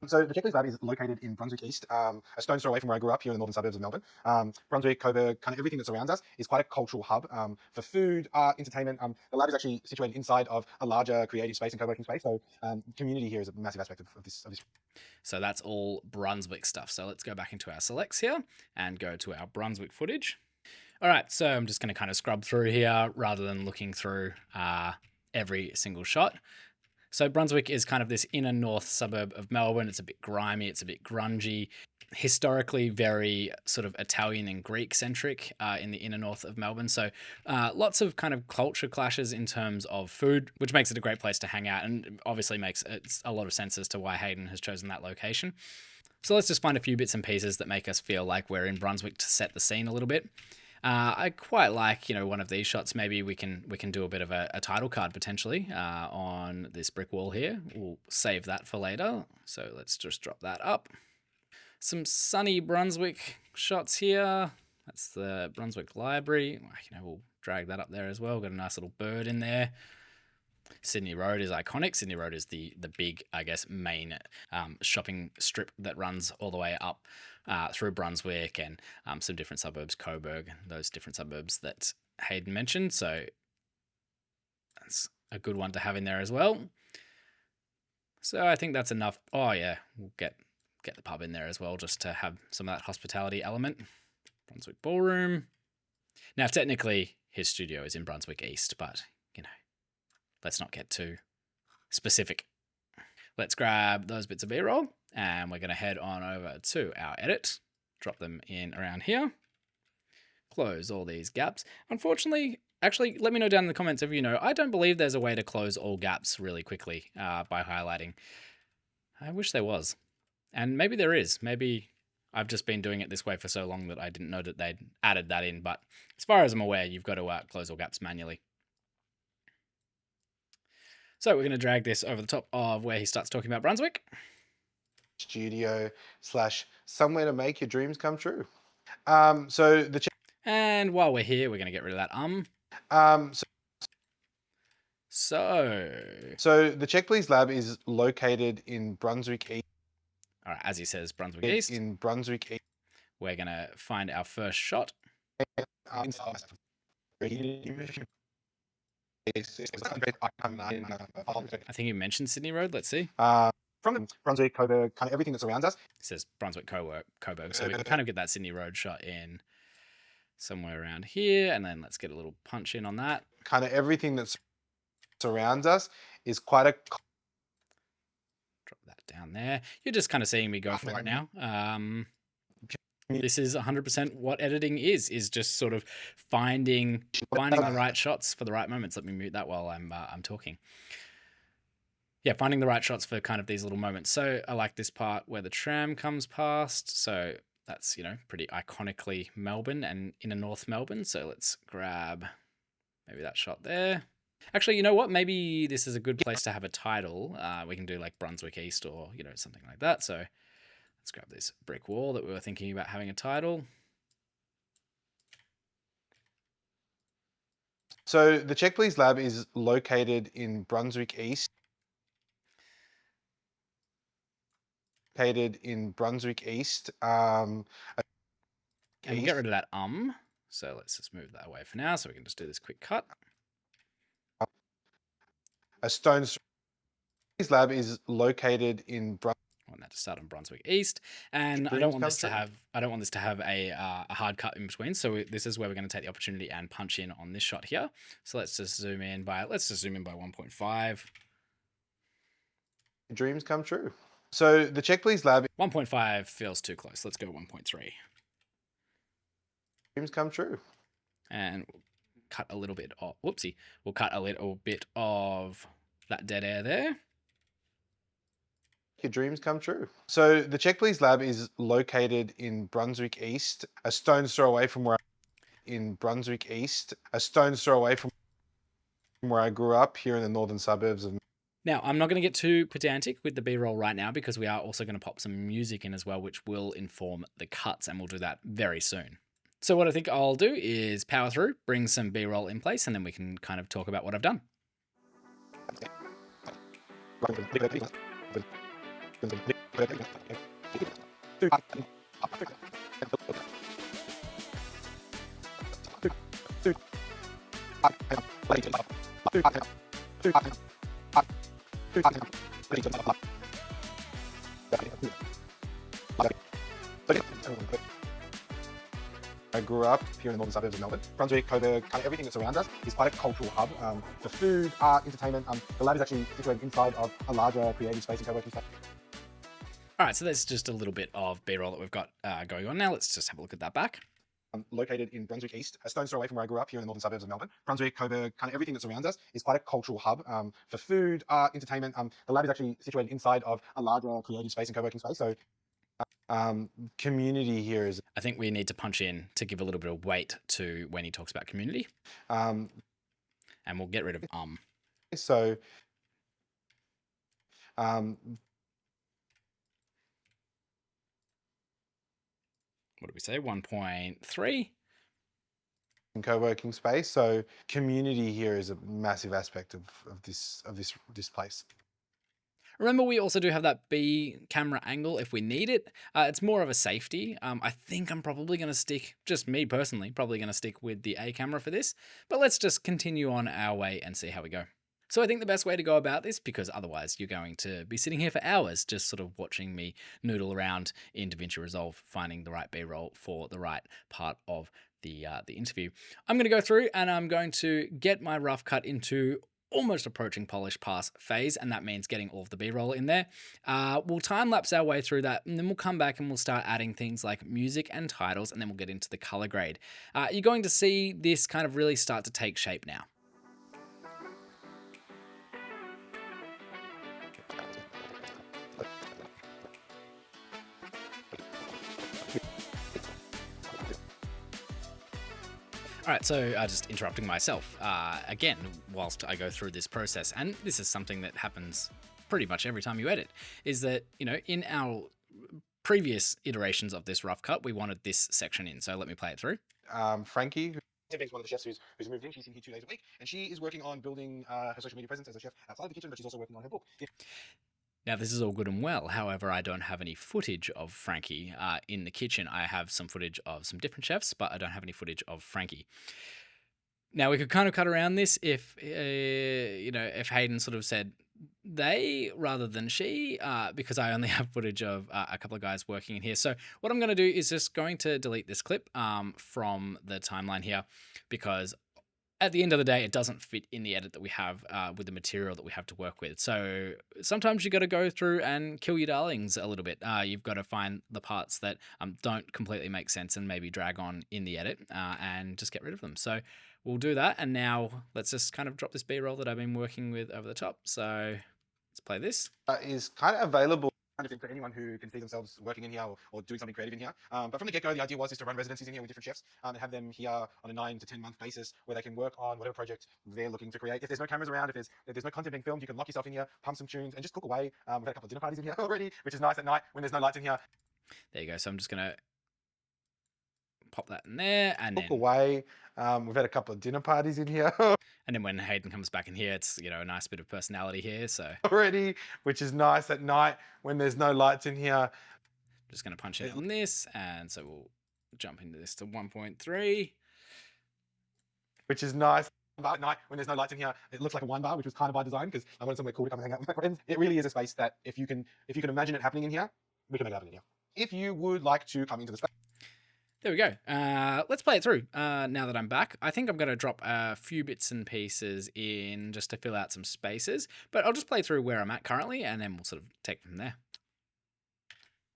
So the checklist lab is located in Brunswick East, a stone's throw away from where I grew up here in the northern suburbs of Melbourne. Brunswick, Coburg, kind of everything that surrounds us is quite a cultural hub for food, art, entertainment. The lab is actually situated inside of a larger creative space and co-working space. So community here is a massive aspect of this. So that's all Brunswick stuff. So let's go back into our selects here and go to our Brunswick footage. All right, so I'm just going to kind of scrub through here rather than looking through every single shot. So Brunswick is kind of this inner north suburb of Melbourne. It's a bit grimy, it's a bit grungy, historically very sort of Italian and Greek centric in the inner north of Melbourne. So lots of kind of culture clashes in terms of food, which makes it a great place to hang out and obviously makes a lot of sense as to why Hayden has chosen that location. So let's just find a few bits and pieces that make us feel like we're in Brunswick to set the scene a little bit. I quite like, one of these shots. Maybe we can do a bit of a title card potentially on this brick wall here. We'll save that for later. So let's just drop that up. Some sunny Brunswick shots here. That's the Brunswick Library. We'll drag that up there as well. Got a nice little bird in there. Sydney Road is iconic. Sydney Road is the big, I guess, main shopping strip that runs all the way up through Brunswick and some different suburbs, Coburg, those different suburbs that Hayden mentioned. So that's a good one to have in there as well. So I think that's enough. Oh yeah, we'll get the pub in there as well just to have some of that hospitality element. Brunswick Ballroom. Now technically his studio is in Brunswick East, but let's not get too specific. Let's grab those bits of B-roll and we're going to head on over to our edit, drop them in around here, close all these gaps. Unfortunately, actually, let me know down in the comments if you know, I don't believe there's a way to close all gaps really quickly by highlighting. I wish there was. And maybe there is. Maybe I've just been doing it this way for so long that I didn't know that they'd added that in. But as far as I'm aware, you've got to close all gaps manually. So we're going to drag this over the top of where he starts talking about Brunswick. Studio / somewhere to make your dreams come true. So the And while we're here, we're going to get rid of that So the Check Please Lab is located in Brunswick East. All right, as he says, Brunswick East. In Brunswick East. We're going to find our first shot. I think he mentioned Sydney Road. Let's see. From Brunswick, Coburg, kind of everything that surrounds us. It says Brunswick, Coburg. So we can kind of get that Sydney Road shot in somewhere around here. And then let's get a little punch in on that. Kind of everything that surrounds us is quite a... Drop that down there. You're just kind of seeing me go for it now. This is 100% what editing is just sort of finding the right shots for the right moments. Let me mute that while I'm talking. Yeah, finding the right shots for kind of these little moments. So I like this part where the tram comes past. So that's, you know, pretty iconically Melbourne and inner North Melbourne. So let's grab maybe that shot there. Actually, you know what? Maybe this is a good place to have a title. We can do like Brunswick East or, you know, something like that. So let's grab this brick wall that we were thinking about having a title. So the Check Please Lab is located in Brunswick East. Located in Brunswick East. And we'll get rid of that So let's just move that away for now so we can just do this quick cut. A stone's lab is located in I want that to start on Brunswick East, and I don't want this to have a hard cut in between. So this is where we're going to take the opportunity and punch in on this shot here. So let's just zoom in by 1.5. Dreams come true. So the Check Please Lab 1.5 feels too close. Let's go 1.3. Dreams come true. And we'll cut a little bit of We'll cut a little bit of that dead air there. Your dreams come true. So the Check Please Lab is located in Brunswick East, a stone's throw away from where I grew up here in the northern suburbs of... Now, I'm not going to get too pedantic with the B-roll right now because we are also going to pop some music in as well, which will inform the cuts, and we'll do that very soon. So what I think I'll do is power through, bring some B-roll in place, and then we can kind of talk about what I've done. I grew up here in the northern suburbs of Melbourne. Brunswick, Coburg, kind of everything that surrounds us is quite a cultural hub for food, art, entertainment. The lab is actually situated inside of a larger creative space and co-working space. All right, so that's just a little bit of B-roll that we've got going on now. Let's just have a look at that back. Located in Brunswick East, a stone's throw away from where I grew up here in the northern suburbs of Melbourne. Brunswick, Coburg, kind of everything that surrounds us is quite a cultural hub for food, art, entertainment. The lab is actually situated inside of a larger creative space and co-working space. So community here is... I think we need to punch in to give a little bit of weight to when he talks about community. And we'll get rid of So what did we say? 1.3. co-working space. So community here is a massive aspect of this place. Remember, we also do have that B camera angle if we need it. It's more of a safety. I think I'm probably going to stick, just me personally, probably going to stick with the A camera for this. But let's just continue on our way and see how we go. So I think the best way to go about this, because otherwise you're going to be sitting here for hours just sort of watching me noodle around in DaVinci Resolve, finding the right B-roll for the right part of the interview. I'm going to go through and I'm going to get my rough cut into almost approaching polish pass phase, and that means getting all of the B-roll in there. We'll time lapse our way through that, and then we'll come back and we'll start adding things like music and titles, and then we'll get into the color grade. You're going to see this kind of really start to take shape now. All right, so just interrupting myself again whilst I go through this process, and this is something that happens pretty much every time you edit, is that, you know, in our previous iterations of this rough cut, we wanted this section in. So let me play it through. Frankie, Tipping's one of the chefs who's moved in. She's in here 2 days a week, and she is working on building her social media presence as a chef outside the kitchen, but she's also working on her book. Now, this is all good and well. However, I don't have any footage of Frankie in the kitchen. I have some footage of some different chefs, but I don't have any footage of Frankie. Now, we could kind of cut around this if, you know, if Hayden sort of said they rather than she, because I only have footage of a couple of guys working in here. So what I'm going to do is just going to delete this clip from the timeline here, because at the end of the day, it doesn't fit in the edit that we have with the material that we have to work with. So sometimes you got to go through and kill your darlings a little bit. You've got to find the parts that don't completely make sense and maybe drag on in the edit and just get rid of them. So we'll do that. And now let's just kind of drop this B-roll that I've been working with over the top. So let's play this. is kind of available Kind of thing for anyone who can see themselves working in here or doing something creative in here. But from the get-go, the idea was to run residencies in here with different chefs and have them here on a 9 to 10 month basis where they can work on whatever project they're looking to create. If there's no cameras around, if there's no content being filmed, you can lock yourself in here, pump some tunes, and just cook away. We've had a couple of dinner parties in here already, which is nice at night when there's no lights in here. There you go. So I'm just going to pop that in there and cook then away. We've had a couple of dinner parties in here and then when Hayden comes back in here, it's, you know, a nice bit of personality here. So already, which is nice at night when there's no lights in here. Just going to punch in on this, and so we'll jump into this to 1.3. Which is nice. Bar at night when there's no lights in here, it looks like a wine bar, which was kind of by design because I wanted somewhere cool to come and hang out with my friends. It really is a space that if you can imagine it happening in here, we can make it happen in here. If you would like to come into the space. There we go. Let's play it through now that I'm back. I think I'm going to drop a few bits and pieces in just to fill out some spaces, but I'll just play through where I'm at currently, and then we'll sort of take it from there.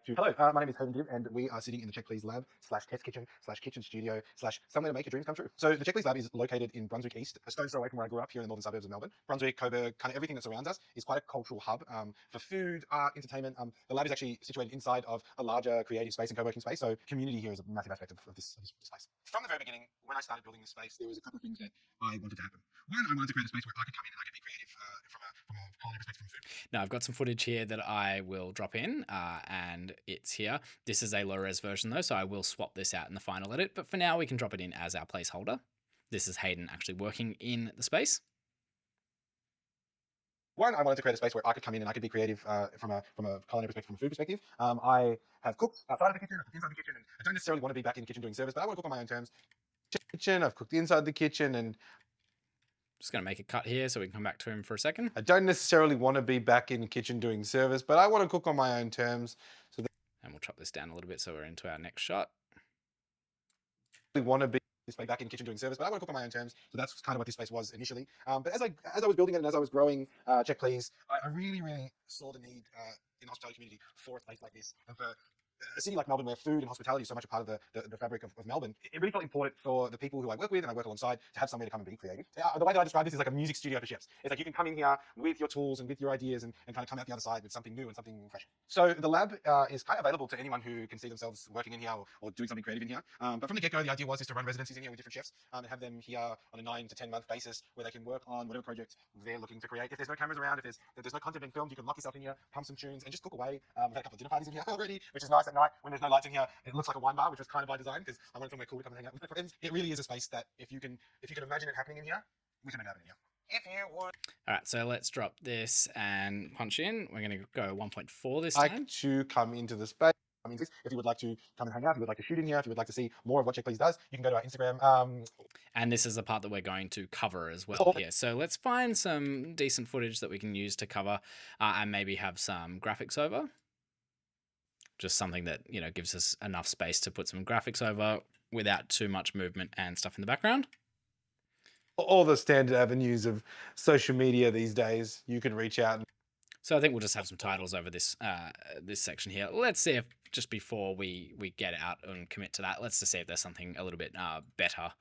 Hello, my name is Hayden Div, and we are sitting in the Check Please lab / test kitchen / kitchen studio / somewhere to make your dreams come true. So the Check Please lab is located in Brunswick East, a stone's throw away from where I grew up here in the northern suburbs of Melbourne. Brunswick, Coburg, kind of everything that surrounds us is quite a cultural hub for food, art, entertainment. The lab is actually situated inside of a larger creative space and co-working space, so community here is a massive aspect of this space. From the very beginning, when I started building this space, there was a couple of things that I wanted to happen. One, I wanted to create a space where I could come in and I could be creative from a culinary perspective, from food. Now, I've got some footage here that I will drop in, and it's here. This is a low-res version, though, so I will swap this out in the final edit, but for now, we can drop it in as our placeholder. This is Hayden actually working in the space. One, I wanted to create a space where I could come in and I could be creative from a culinary perspective, from a food perspective. I have cooked outside of the kitchen, I've cooked inside the kitchen, and I don't necessarily want to be back in the kitchen doing service, but I want to cook on my own terms. I've cooked inside the kitchen, and Just going to make a cut here so we can come back to him for a second. I don't necessarily want to be back in the kitchen doing service, but I want to cook on my own terms. So And we'll chop this down a little bit so we're into our next shot. we want to be this space back in the kitchen doing service, but I want to cook on my own terms. So that's kind of what this space was initially. But as I was building it and as I was growing Check Please, I really saw the need in the hospitality community for a place like this, and for a city like Melbourne, where food and hospitality is so much a part of the fabric of Melbourne. It really felt important for the people who I work with and I work alongside to have somewhere to come and be creative. The way that I describe this is like a music studio for chefs. It's like you can come in here with your tools and with your ideas and kind of come out the other side with something new and something fresh. So the lab is kind of available to anyone who can see themselves working in here or doing something creative in here. But from the get-go, the idea was to run residencies in here with different chefs and have them here on a 9 to 10 month basis where they can work on whatever project they're looking to create. If there's no cameras around, if there's no content being filmed, you can lock yourself in here, pump some tunes, and just cook away. We've had a couple of dinner parties in here already, which is nice at night when there's no lights in here. It looks like a wine bar, which was kind of by design because I wanted somewhere cool to come and hang out with my friends. It really is a space that if you can imagine it happening in here, we can make it happen in here. If you would. All right, so let's drop this and punch in. We're going to go 1.4 this like time. to come into the space. I mean, if you would like to come and hang out, if you would like to shoot in here, if you would like to see more of what Check Please does, you can go to our Instagram. And this is the part that we're going to cover as well here. So let's find some decent footage that we can use to cover and maybe have some graphics over. Just something that, you know, gives us enough space to put some graphics over without too much movement and stuff in the background. All the standard avenues of social media these days, you can reach out. So I think we'll just have some titles over this this section here. Let's see if just before we get out and commit to that, let's just see if there's something a little bit better.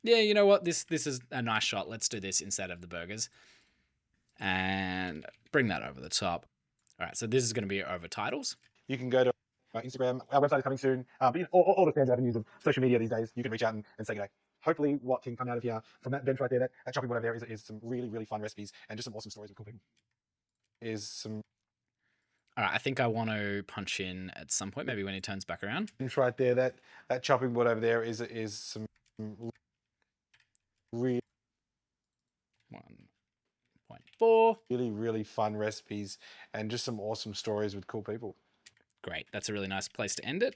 Yeah, you know what? This is a nice shot. Let's do this instead of the burgers. And bring that over the top. All right, so this is going to be over titles. You can go to Instagram. Our website is coming soon. But all the standard avenues of social media these days, you can reach out and say g'day. hopefully what can come out of here from that bench right there, that chopping board over there is some really, really fun recipes and just some awesome stories with cool people. Is some All right, I think I want to punch in at some point, maybe when he turns back around. bench right there. That chopping board over there is some really 1.4. really fun recipes and just some awesome stories with cool people. Great, that's a really nice place to end it.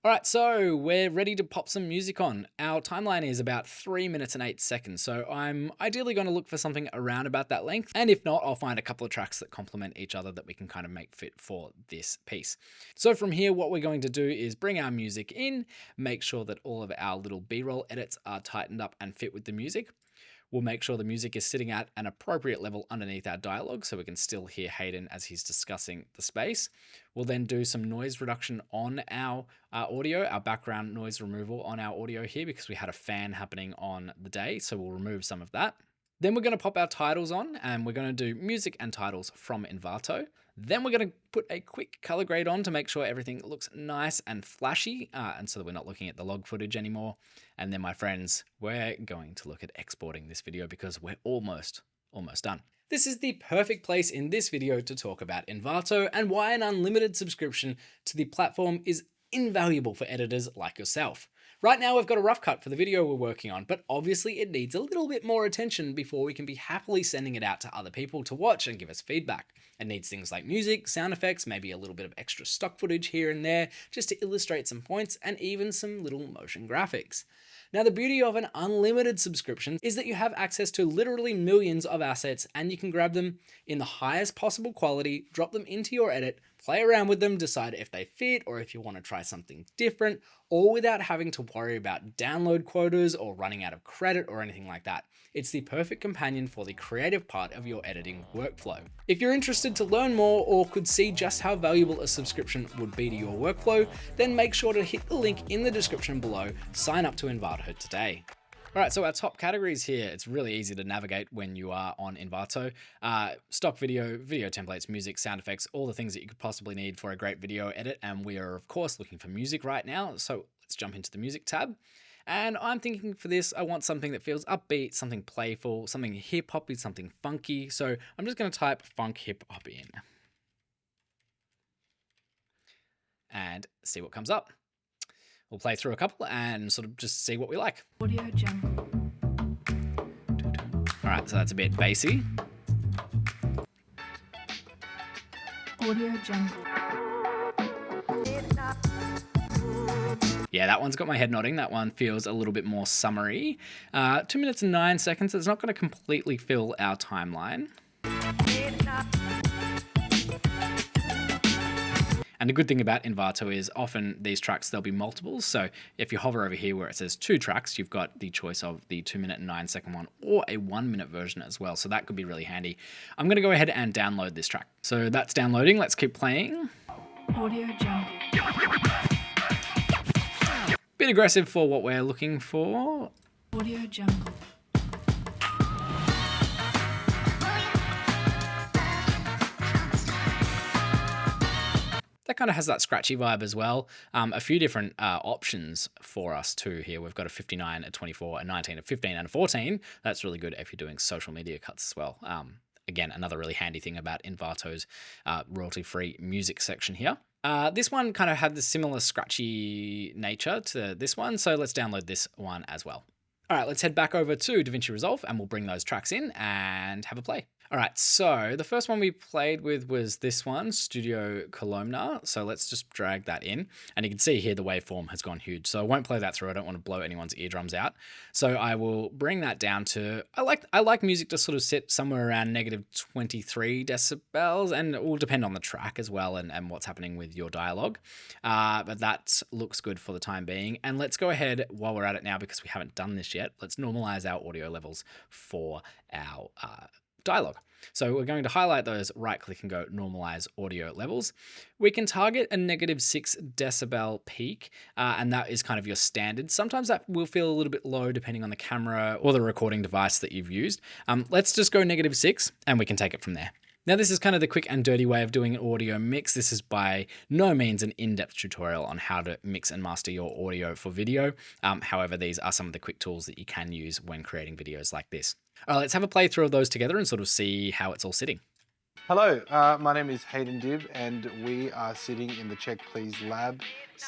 All right, so we're ready to pop some music on. Our timeline is about 3 minutes and 8 seconds, so I'm ideally going to look for something around about that length, and if not, I'll find a couple of tracks that complement each other that we can kind of make fit for this piece. So from here, what we're going to do is bring our music in, make sure that all of our little B-roll edits are tightened up and fit with the music. We'll make sure the music is sitting at an appropriate level underneath our dialogue so we can still hear Hayden as he's discussing the space. We'll then do some noise reduction on our audio, our background noise removal on our audio here because we had a fan happening on the day, so we'll remove some of that. Then we're going to pop our titles on and we're going to do music and titles from Envato. Then we're going to put a quick color grade on to make sure everything looks nice and flashy, and so that we're not looking at the log footage anymore. And then, my friends, we're going to look at exporting this video because we're almost done. This is the perfect place in this video to talk about Envato and why an unlimited subscription to the platform is invaluable for editors like yourself. Right now we've got a rough cut for the video we're working on, but obviously it needs a little bit more attention before we can be happily sending it out to other people to watch and give us feedback. It needs things like music, sound effects, maybe a little bit of extra stock footage here and there, just to illustrate some points, and even some little motion graphics. Now, the beauty of an unlimited subscription is that you have access to literally millions of assets and you can grab them in the highest possible quality, drop them into your edit, play around with them, decide if they fit or if you want to try something different, all without having to worry about download quotas or running out of credit or anything like that. It's the perfect companion for the creative part of your editing workflow. If you're interested to learn more or could see just how valuable a subscription would be to your workflow, then make sure to hit the link in the description below, sign up to Envato today. All right, so our top categories here, it's really easy to navigate when you are on Envato. Stock video, video templates, music, sound effects, all the things that you could possibly need for a great video edit. And we are, of course, looking for music right now. So let's jump into the music tab. And I'm thinking for this, I want something that feels upbeat, something playful, something hip-hoppy, something funky. So I'm just going to type funk hip-hop in and see what comes up. We'll play through a couple and sort of just see what we like. Audio Jungle. All right, so that's a bit bassy. Audio Jungle. Yeah, that one's got my head nodding. That one feels a little bit more summery. 2 minutes and 9 seconds. It's not going to completely fill our timeline. And the good thing about Envato is often these tracks, there'll be multiples. So if you hover over here where it says 2 tracks, you've got the choice of the 2 minute and 9 second one or a 1 minute version as well. So that could be really handy. I'm going to go ahead and download this track. So that's downloading. Let's keep playing. Audio Jungle. Bit aggressive for what we're looking for. Audio Jungle. That kind of has that scratchy vibe as well. A few different options for us too here. We've got a 59, a 24, a 19, a 15, and a 14. That's really good if you're doing social media cuts as well. Again, another really handy thing about Envato's royalty-free music section here. This one kind of had the similar scratchy nature to this one, so let's download this one as well. All right, let's head back over to DaVinci Resolve and we'll bring those tracks in and have a play. All right, so the first one we played with was this one, Studio Columna. So let's just drag that in. And you can see here the waveform has gone huge. So I won't play that through. I don't want to blow anyone's eardrums out. So I will bring that down to, I like music to sort of sit somewhere around -23 decibels, and it will depend on the track as well and what's happening with your dialogue. But that looks good for the time being. And let's go ahead while we're at it now, because we haven't done this yet. Let's normalize our audio levels for our dialogue. So we're going to highlight those, right click and go normalize audio levels. We can target a -6 decibel peak, and that is kind of your standard. Sometimes that will feel a little bit low depending on the camera or the recording device that you've used. Let's just go -6 and we can take it from there. Now, this is kind of the quick and dirty way of doing an audio mix. This is by no means an in-depth tutorial on how to mix and master your audio for video. However, these are some of the quick tools that you can use when creating videos like this. All right, let's have a playthrough of those together and sort of see how it's all sitting. Hello, my name is Hayden Dibb, and we are sitting in the Check Please lab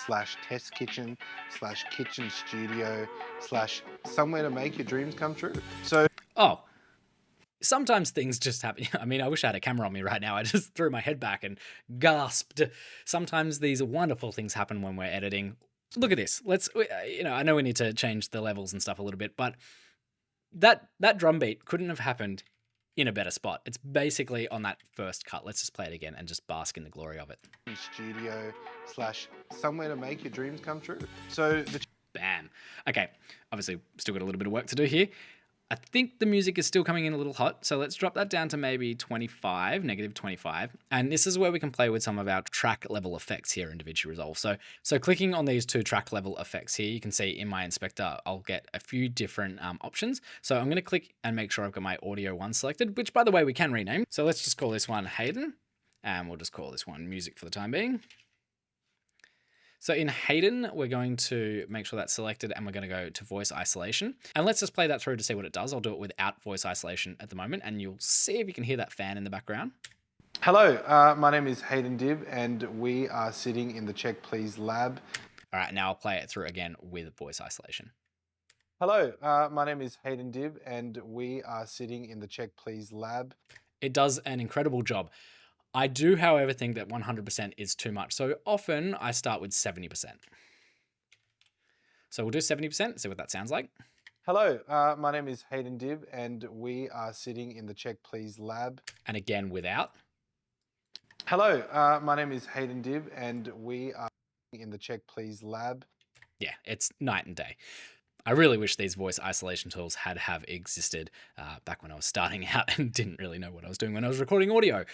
/ test kitchen / kitchen studio / somewhere to make your dreams come true. So, Oh, sometimes things just happen. I mean, I wish I had a camera on me right now. I just threw my head back and gasped. Sometimes these wonderful things happen when we're editing. Look at this. I know we need to change the levels and stuff a little bit, but that drum beat couldn't have happened in a better spot. It's basically on that first cut. Let's just play it again and just bask in the glory of it. studio / somewhere to make your dreams come true. So, Bam. Okay, obviously still got a little bit of work to do here. I think the music is still coming in a little hot, so let's drop that down to maybe 25, -25. And this is where we can play with some of our track level effects here in DaVinci Resolve. So clicking on these two track level effects here, you can see in my inspector, I'll get a few different options. So I'm going to click and make sure I've got my audio one selected, which by the way, we can rename. So let's just call this one Hayden, and we'll just call this one music for the time being. So in Hayden, we're going to make sure that's selected and we're going to go to voice isolation. And let's just play that through to see what it does. I'll do it without voice isolation at the moment and you'll see if you can hear that fan in the background. hello, my name is Hayden Dibb, and we are sitting in the Check Please lab. All right, now I'll play it through again with voice isolation. Hello, my name is Hayden Dibb, and we are sitting in the Check Please lab. It does an incredible job. I do, however, think that 100% is too much. So often I start with 70%. So we'll do 70%, see what that sounds like. Hello, my name is Hayden Dibb, and we are sitting in the Check Please lab. And again, without. Hello, my name is Hayden Dibb, and we are in the Check Please lab. Yeah, it's night and day. I really wish these voice isolation tools have existed back when I was starting out and didn't really know what I was doing when I was recording audio.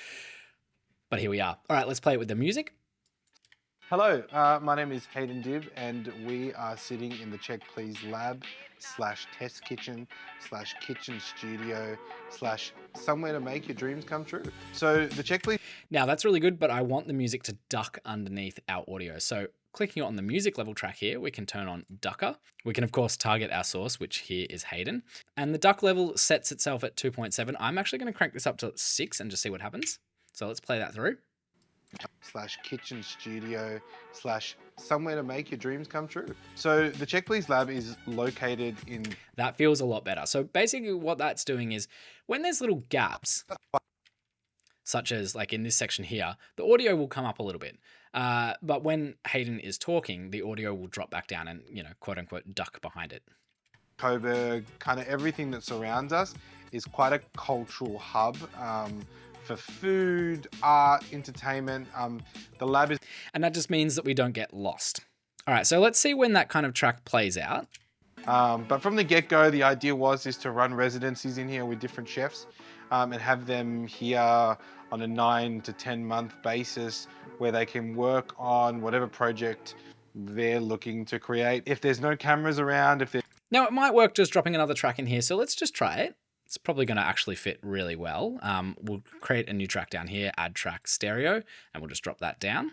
But here we are. All right, let's play it with the music. Hello, my name is Hayden Dibb, and we are sitting in the Check Please lab / test kitchen / kitchen studio / somewhere to make your dreams come true. So the Check Please. Now that's really good, but I want the music to duck underneath our audio. So clicking on the music level track here, we can turn on ducker. We can of course target our source, which here is Hayden. And the duck level sets itself at 2.7. I'm actually going to crank this up to 6 and just see what happens. So let's play that through. / kitchen studio / somewhere to make your dreams come true. So the Check Please lab is located in. That feels a lot better. So basically what that's doing is when there's little gaps, such as like in this section here, the audio will come up a little bit. But when Hayden is talking, the audio will drop back down and, quote unquote, duck behind it. Coburg, kind of everything that surrounds us is quite a cultural hub. For food, art, entertainment, the lab is. And that just means that we don't get lost. All right, so let's see when that kind of track plays out. But from the get-go, the idea is to run residencies in here with different chefs and have them here on a 9 to 10 month basis where they can work on whatever project they're looking to create. If there's no cameras around, Now it might work just dropping another track in here, so let's just try it. It's probably going to actually fit really well. We'll create a new track down here, add track stereo, and we'll just drop that down.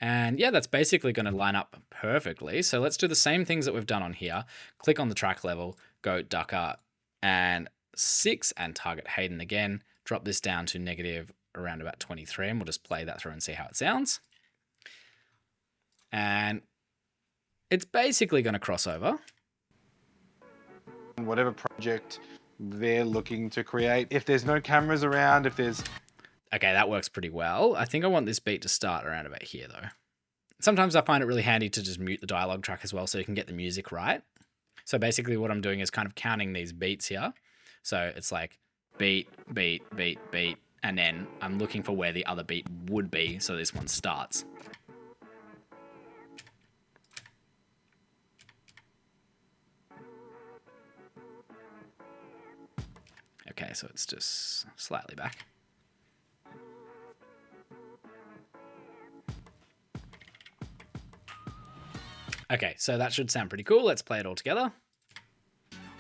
And yeah, that's basically going to line up perfectly. So let's do the same things that we've done on here. Click on the track level, go ducker and 6 and target Hayden again. Drop this down to negative around about 23 and we'll just play that through and see how it sounds. And it's basically going to cross over. whatever project they're looking to create. If there's no cameras around, Okay, that works pretty well. I think I want this beat to start around about here though. Sometimes I find it really handy to just mute the dialogue track as well so you can get the music right. So basically what I'm doing is kind of counting these beats here. So it's like beat, beat, beat, beat, and then I'm looking for where the other beat would be so this one starts. Okay, so it's just slightly back. Okay, so that should sound pretty cool. Let's play it all together.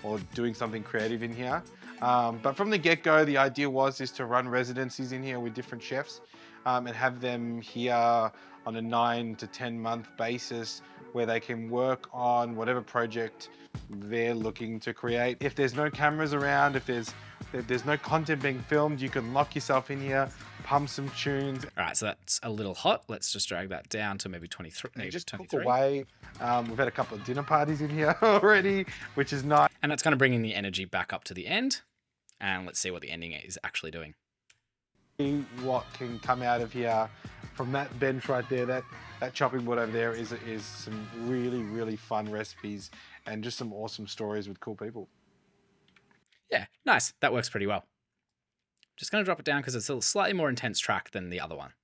or doing something creative in here. But from the get-go, the idea is to run residencies in here with different chefs and have them here on a 9 to 10 month basis where they can work on whatever project they're looking to create. If there's no cameras around, if there's no content being filmed, you can lock yourself in here, pump some tunes. All right, so that's a little hot. Let's just drag that down to maybe 23. And just cook 23. away. We've had a couple of dinner parties in here already, which is nice. And that's kind of bringing the energy back up to the end. And let's see what the ending is actually doing. See what can come out of here from that bench right there. That chopping board over there is some really, really fun recipes and just some awesome stories with cool people. Yeah, nice. That works pretty well. Just going to drop it down because it's a slightly more intense track than the other one.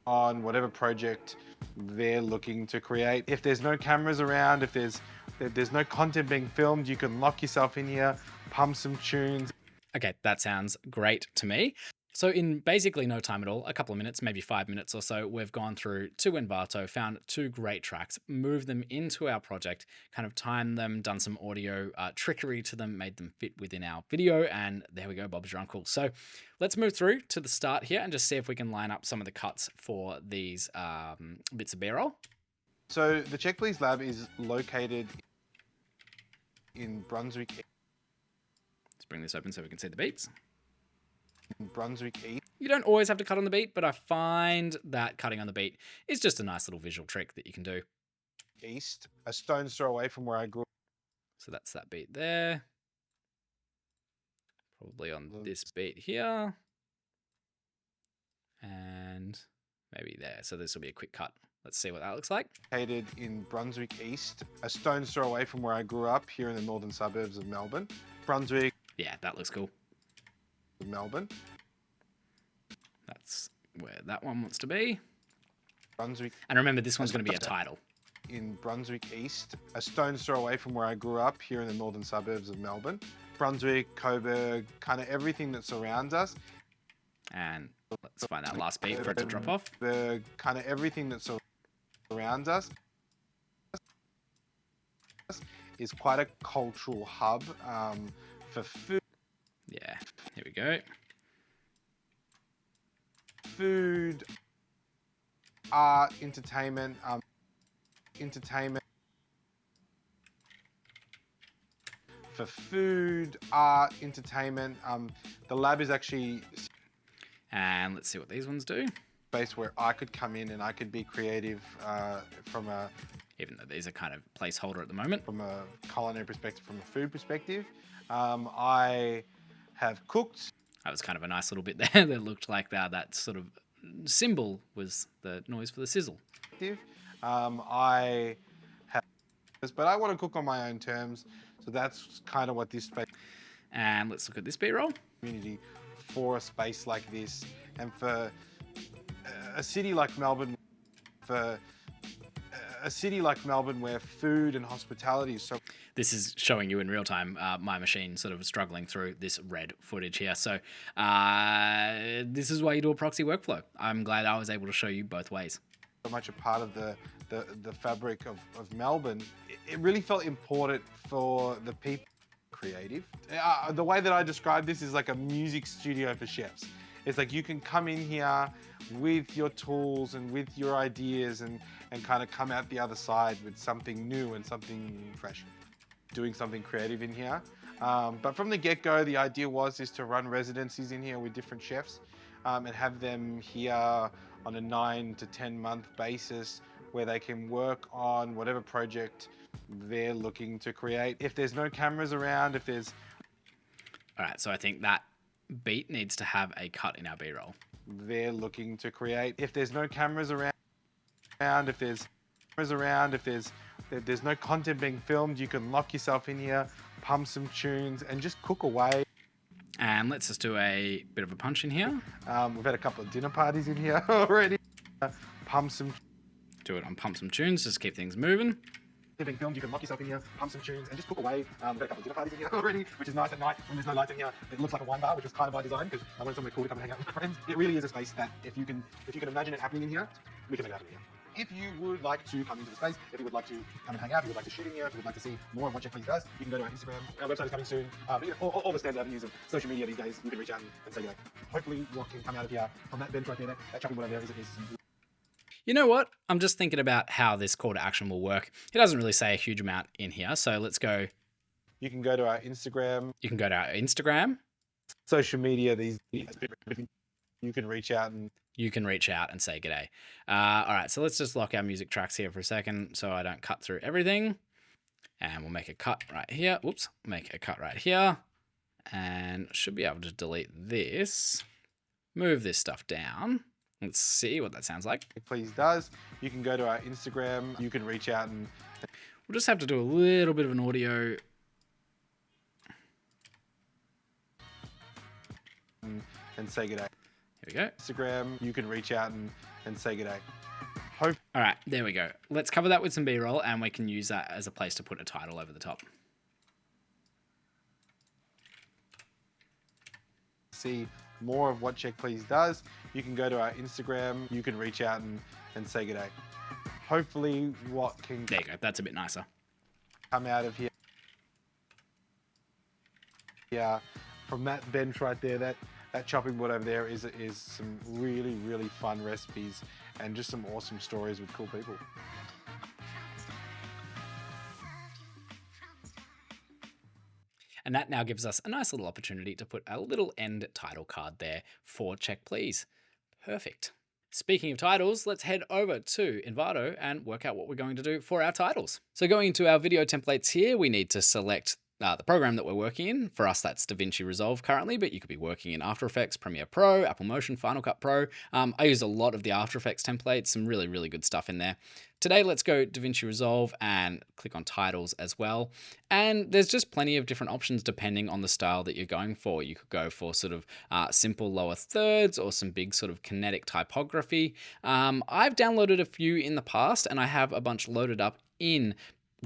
On whatever project they're looking to create. If there's no cameras around, if there's no content being filmed, you can lock yourself in here, pump some tunes. Okay, that sounds great to me. So in basically no time at all, a couple of minutes, maybe 5 minutes or so, we've gone through to Envato, found 2 great tracks, moved them into our project, kind of timed them, done some audio trickery to them, made them fit within our video, and there we go, Bob's your uncle. So let's move through to the start here and just see if we can line up some of the cuts for these bits of B-roll. So the Check Please Lab is located in Brunswick. Let's bring this open so we can see the beats. Brunswick East. You don't always have to cut on the beat, but I find that cutting on the beat is just a nice little visual trick that you can do. East, a stone's throw away from where I grew up. So that's that beat there. Probably on this beat here. And maybe there. So this will be a quick cut. Let's see what that looks like. Located in Brunswick East, a stone's throw away from where I grew up here in the northern suburbs of Melbourne. Brunswick. Yeah, that looks cool. Melbourne. That's where that one wants to be. Brunswick. And remember, this one's going to be a title. In Brunswick East, a stone's throw away from where I grew up here in the northern suburbs of Melbourne. Brunswick, Coburg, kind of everything that surrounds us. And let's find that last beat for it to drop off. Kind of everything that surrounds us is quite a cultural hub for food. Yeah, here we go. Food, art, entertainment, For food, art, entertainment, the lab is actually And let's see what these ones do. a space where I could come in and I could be creative from a Even though these are kind of placeholder at the moment. culinary perspective, from a food perspective. I have cooked. That was kind of a nice little bit there that looked like that sort of symbol was the noise for the sizzle. I have, but I want to cook on my own terms. So that's kind of what this space And let's look at this B-roll. community for a space like this, and for a city like Melbourne, where food and hospitality is so. This is showing you in real time my machine sort of struggling through this red footage here. So this is why you do a proxy workflow. I'm glad I was able to show you both ways. So much a part of the fabric of Melbourne. It really felt important for the people creative. The way that I describe this is like a music studio for chefs. It's like you can come in here with your tools and with your ideas and kind of come out the other side with something new and something fresh. Doing something creative in here. But from the get-go, the idea is to run residencies in here with different chefs and have them here on a 9 to 10 month basis where they can work on whatever project they're looking to create. If there's no cameras around, All right, so I think that beat needs to have a cut in our B-roll. They're looking to create. If there's no cameras around, if there's no content being filmed, you can lock yourself in here, pump some tunes, and just cook away. And let's just do a bit of a punch in here. We've had a couple of dinner parties in here already. Do it on pump some tunes, just keep things moving. Being filmed, you can lock yourself in here, pump some tunes, and just cook away. We've got a couple of dinner parties in here already, which is nice at night when there's no lights in here. It looks like a wine bar, which was kind of by design because I wanted somewhere cool to come and hang out with my friends. It really is a space that if you can imagine it happening in here, we can make it happen in here. If you would like to come into the space, if you would like to come and hang out, if you would like to shoot in here, if you would like to see more of what Check Please does, you can go to our Instagram. Our website is coming soon. But, all the standard avenues of social media these days, you can reach out and say, hopefully what can come out of here from that bench right there, that chopping board over there is some. You know what? I'm just thinking about how this call to action will work. It doesn't really say a huge amount in here. So let's go. You can go to our Instagram, You can go to our Instagram. social media. These you can reach out and You can reach out and say g'day. All right, so let's just lock our music tracks here for a second so I don't cut through everything. And we'll make a cut right here. Whoops, make a cut right here. And should be able to delete this. Move this stuff down. Let's see what that sounds like. Please does. You can go to our Instagram. You can reach out and We'll just have to do a little bit of an audio. say g'day. Here we go. Instagram. You can reach out and say g'day. All right, there we go. Let's cover that with some B-roll and we can use that as a place to put a title over the top. See more of what Check Please does, you can go to our Instagram. You can reach out and say g'day. Hopefully what can There you go. That's a bit nicer. come out of here. Yeah, from that bench right there, that chopping board over there is some really, really fun recipes and just some awesome stories with cool people. And that now gives us a nice little opportunity to put a little end title card there for Check Please. Perfect. Speaking of titles, let's head over to Envato and work out what we're going to do for our titles. So going into our video templates here, we need to select the program that we're working in. For us, that's DaVinci Resolve currently, but you could be working in After Effects, Premiere Pro, Apple Motion, Final Cut Pro. I use a lot of the After Effects templates, some really, really good stuff in there. Today, let's go DaVinci Resolve and click on titles as well. And there's just plenty of different options depending on the style that you're going for. You could go for sort of simple lower thirds or some big sort of kinetic typography. I've downloaded a few in the past and I have a bunch loaded up in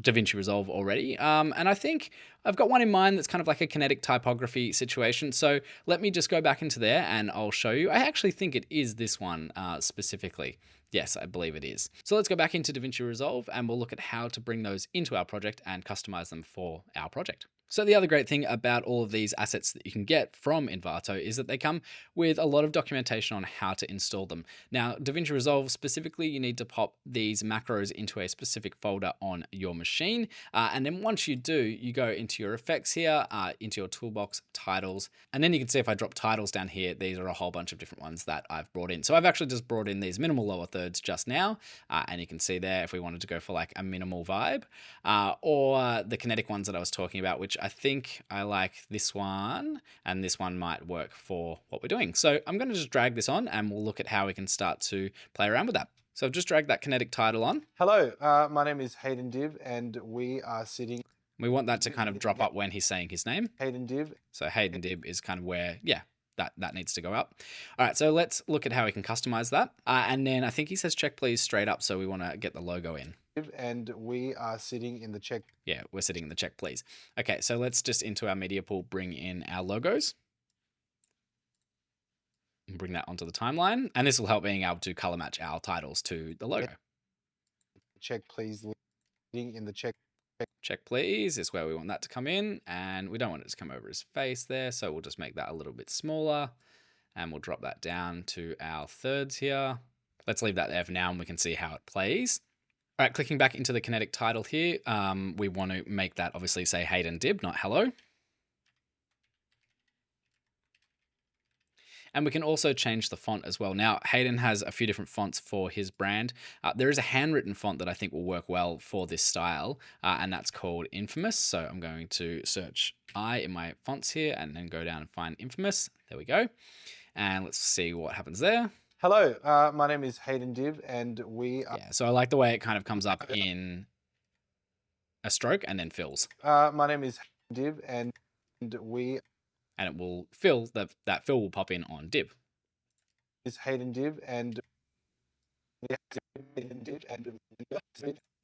DaVinci Resolve already. And I think I've got one in mind that's kind of like a kinetic typography situation. So let me just go back into there and I'll show you. I actually think it is this one specifically. Yes, I believe it is. So let's go back into DaVinci Resolve and we'll look at how to bring those into our project and customize them for our project. So the other great thing about all of these assets that you can get from Envato is that they come with a lot of documentation on how to install them. Now, DaVinci Resolve specifically, you need to pop these macros into a specific folder on your machine. And then once you do, you go into your effects here, into your toolbox, titles. And then you can see if I drop titles down here, these are a whole bunch of different ones that I've brought in. So I've actually just brought in these minimal lower thirds just now. And you can see there if we wanted to go for like a minimal vibe or the kinetic ones that I was talking about, which I think I like this one, and this one might work for what we're doing. So I'm going to just drag this on and we'll look at how we can start to play around with that. So I've just dragged that kinetic title on. Hello, my name is Hayden Div and we are sitting... We want that to kind of drop up when he's saying his name. Hayden Div. So Hayden Div is kind of where, yeah, that needs to go up. All right, so let's look at how we can customize that. And then I think he says check please straight up, so we want to get the logo in. And we are sitting in the check. Yeah, we're sitting in the check please. Okay, so let's just into our media pool bring in our logos. And bring that onto the timeline. And this will help being able to color match our titles to the logo. Check please, sitting in the check. Check please is where we want that to come in, and we don't want it to come over his face there, so we'll just make that a little bit smaller and we'll drop that down to our thirds here. Let's leave that there for now and we can see how it plays. All right, clicking back into the kinetic title here, we want to make that obviously say Hayden Dib, not hello. And we can also change the font as well. Now, Hayden has a few different fonts for his brand. There is a handwritten font that I think will work well for this style, and that's called Infamous. So I'm going to search I in my fonts here and then go down and find Infamous. There we go. And let's see what happens there. Hello, my name is Hayden Div and we are... Yeah, so I like the way it kind of comes up in a stroke and then fills. My name is Hayden Div and we... And it will fill, that fill will pop in on Dib. Is Hayden Div and...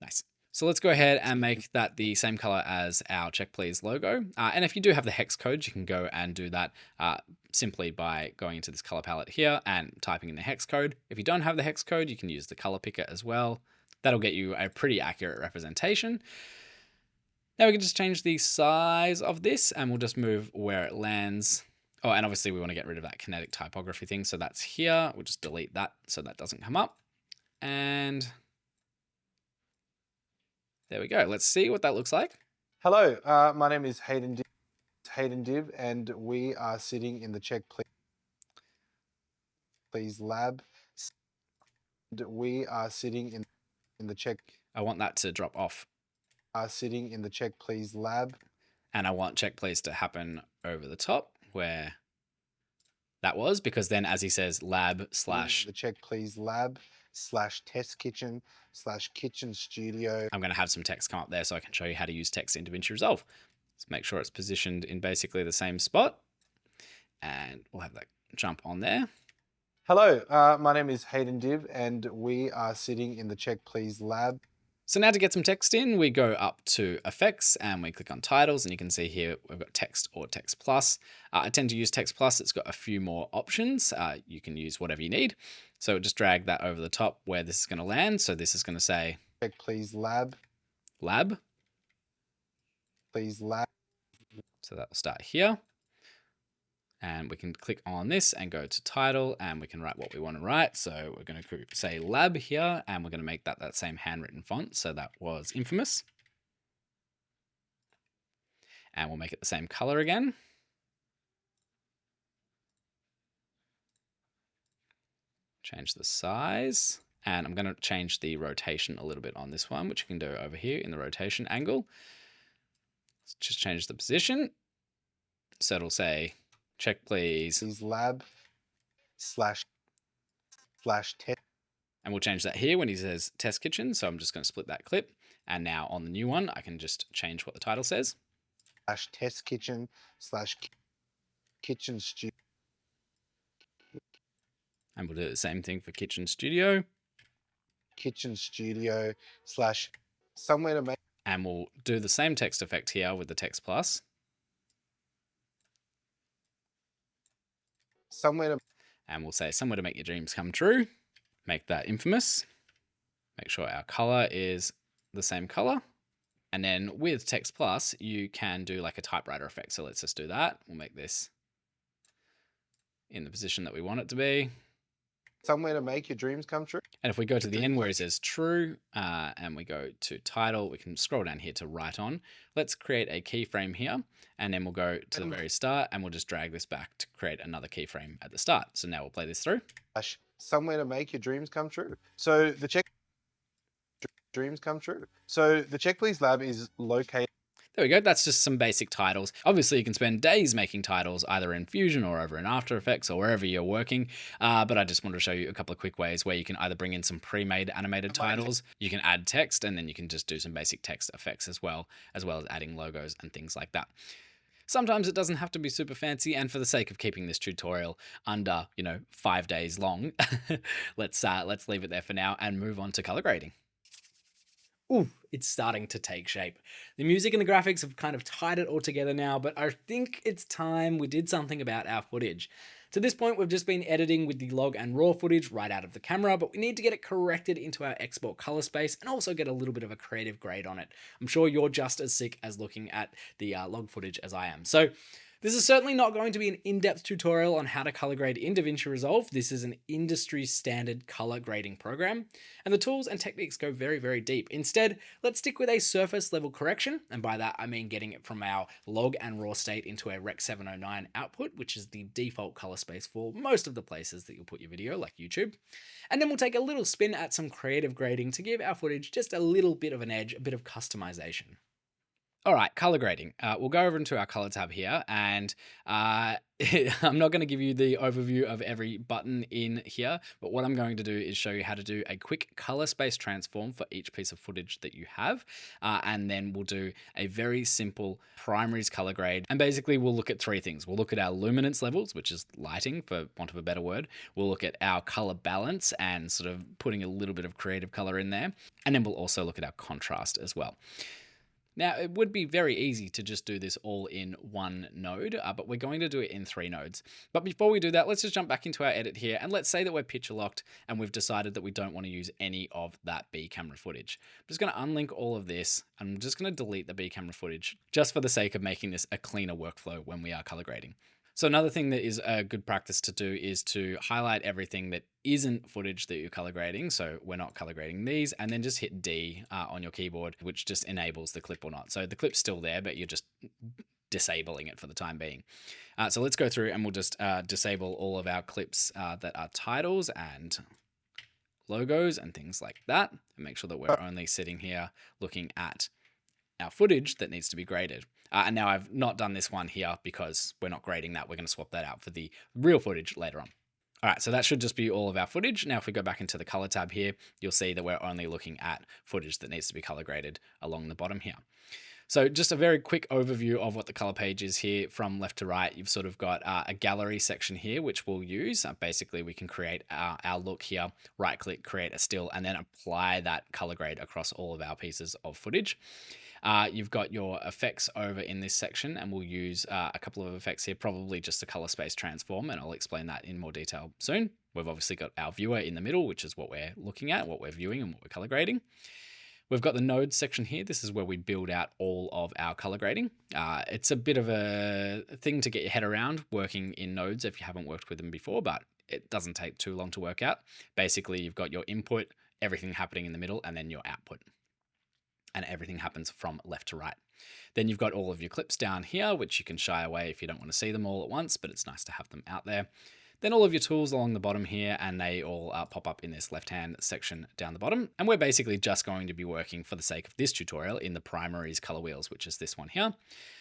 Nice. So let's go ahead and make that the same color as our Check Please logo. And if you do have the hex code, you can go and do that simply by going into this color palette here and typing in the hex code. If you don't have the hex code, you can use the color picker as well. That'll get you a pretty accurate representation. Now we can just change the size of this and we'll just move where it lands. Oh, and obviously we want to get rid of that kinetic typography thing. So that's here. We'll just delete that so that doesn't come up. And there we go. Let's see what that looks like. Hello, my name is Hayden Dibb, and we are sitting in the Check Please lab. We are sitting in the Check. I want that to drop off. Are sitting in the Check Please lab. And I want Check Please to happen over the top where that was, because then as he says lab slash the Check Please lab / test kitchen / kitchen studio. I'm going to have some text come up there so I can show you how to use text in DaVinci Resolve. Let's make sure it's positioned in basically the same spot. And we'll have that jump on there. Hello, my name is Hayden Dibb, and we are sitting in the Check Please lab. So now to get some text in, we go up to effects and we click on titles, and you can see here we've got text or text plus. I tend to use text plus. It's got a few more options. You can use whatever you need. So just drag that over the top where this is going to land. So this is going to say Check Please lab. Please lab. So that will start here. And we can click on this and go to title and we can write what we want to write. So we're going to say lab here and we're going to make that same handwritten font. So that was infamous. And we'll make it the same color again. Change the size. And I'm going to change the rotation a little bit on this one, which you can do over here in the rotation angle. Let's just change the position. So it'll say, Check Please lab / test. And we'll change that here when he says test kitchen. So I'm just going to split that clip. And now on the new one, I can just change what the title says. / test kitchen / kitchen studio. And we'll do the same thing for kitchen studio. Kitchen studio / somewhere to make. And we'll do the same text effect here with the text plus. And we'll say somewhere to make your dreams come true. Make that infamous. Make sure our color is the same color. And then with text plus, you can do like a typewriter effect. So let's just do that. We'll make this in the position that we want it to be. Somewhere to make your dreams come true. And if we go to the end where it says true and we go to title, we can scroll down here to write on. Let's create a keyframe here and then we'll go to the very start and we'll just drag this back to create another keyframe at the start. So now we'll play this through. Somewhere to make your dreams come true. So the Check Please lab is located. There we go. That's just some basic titles. Obviously, you can spend days making titles either in Fusion or over in After Effects or wherever you're working. But I just wanted to show you a couple of quick ways where you can either bring in some pre-made animated titles, you can add text, and then you can just do some basic text effects as well as adding logos and things like that. Sometimes it doesn't have to be super fancy, and for the sake of keeping this tutorial under, 5 days long, let's leave it there for now and move on to color grading. Ooh, it's starting to take shape. The music and the graphics have kind of tied it all together now, but I think it's time we did something about our footage. To this point, we've just been editing with the log and raw footage right out of the camera, but we need to get it corrected into our export color space and also get a little bit of a creative grade on it. I'm sure you're just as sick as looking at the log footage as I am. So this is certainly not going to be an in-depth tutorial on how to color grade in DaVinci Resolve. This is an industry standard color grading program, and the tools and techniques go very, very deep. Instead, let's stick with a surface level correction, and by that I mean getting it from our log and raw state into a Rec 709 output, which is the default color space for most of the places that you'll put your video, like YouTube. And then we'll take a little spin at some creative grading to give our footage just a little bit of an edge, a bit of customization. All right, color grading. We'll go over into our color tab here, and I'm not going to give you the overview of every button in here, but what I'm going to do is show you how to do a quick color space transform for each piece of footage that you have, and then we'll do a very simple primaries color grade. And basically, we'll look at three things. We'll look at our luminance levels, which is lighting, for want of a better word. We'll look at our color balance and sort of putting a little bit of creative color in there, and then we'll also look at our contrast as well. Now, it would be very easy to just do this all in one node, but we're going to do it in 3 nodes. But before we do that, let's just jump back into our edit here, and let's say that we're picture locked and we've decided that we don't want to use any of that B camera footage. I'm just going to unlink all of this. I'm just going to delete the B camera footage just for the sake of making this a cleaner workflow when we are color grading. So another thing that is a good practice to do is to highlight everything that isn't footage that you're color grading. So we're not color grading these, and then just hit D on your keyboard, which just enables the clip or not. So the clip's still there, but you're just disabling it for the time being. So let's go through and we'll just disable all of our clips that are titles and logos and things like that, and make sure that we're only sitting here looking at our footage that needs to be graded. And now I've not done this one here because we're not grading that. We're going to swap that out for the real footage later on. All right, so that should just be all of our footage. Now, if we go back into the color tab here, you'll see that we're only looking at footage that needs to be color graded along the bottom here. So just a very quick overview of what the color page is here from left to right. You've sort of got a gallery section here, which we'll use. Basically, we can create our look here, right click, create a still, and then apply that color grade across all of our pieces of footage. You've got your effects over in this section, and we'll use a couple of effects here, probably just a color space transform, and I'll explain that in more detail soon. We've obviously got our viewer in the middle, which is what we're looking at, what we're viewing, and what we're color grading. We've got the nodes section here. This is where we build out all of our color grading. It's a bit of a thing to get your head around working in nodes if you haven't worked with them before, but it doesn't take too long to work out. Basically, you've got your input, everything happening in the middle, and then your output. And everything happens from left to right. Then you've got all of your clips down here, which you can shy away if you don't want to see them all at once, but it's nice to have them out there. Then all of your tools along the bottom here, and they all pop up in this left-hand section down the bottom. And we're basically just going to be working, for the sake of this tutorial, in the primaries color wheels, which is this one here.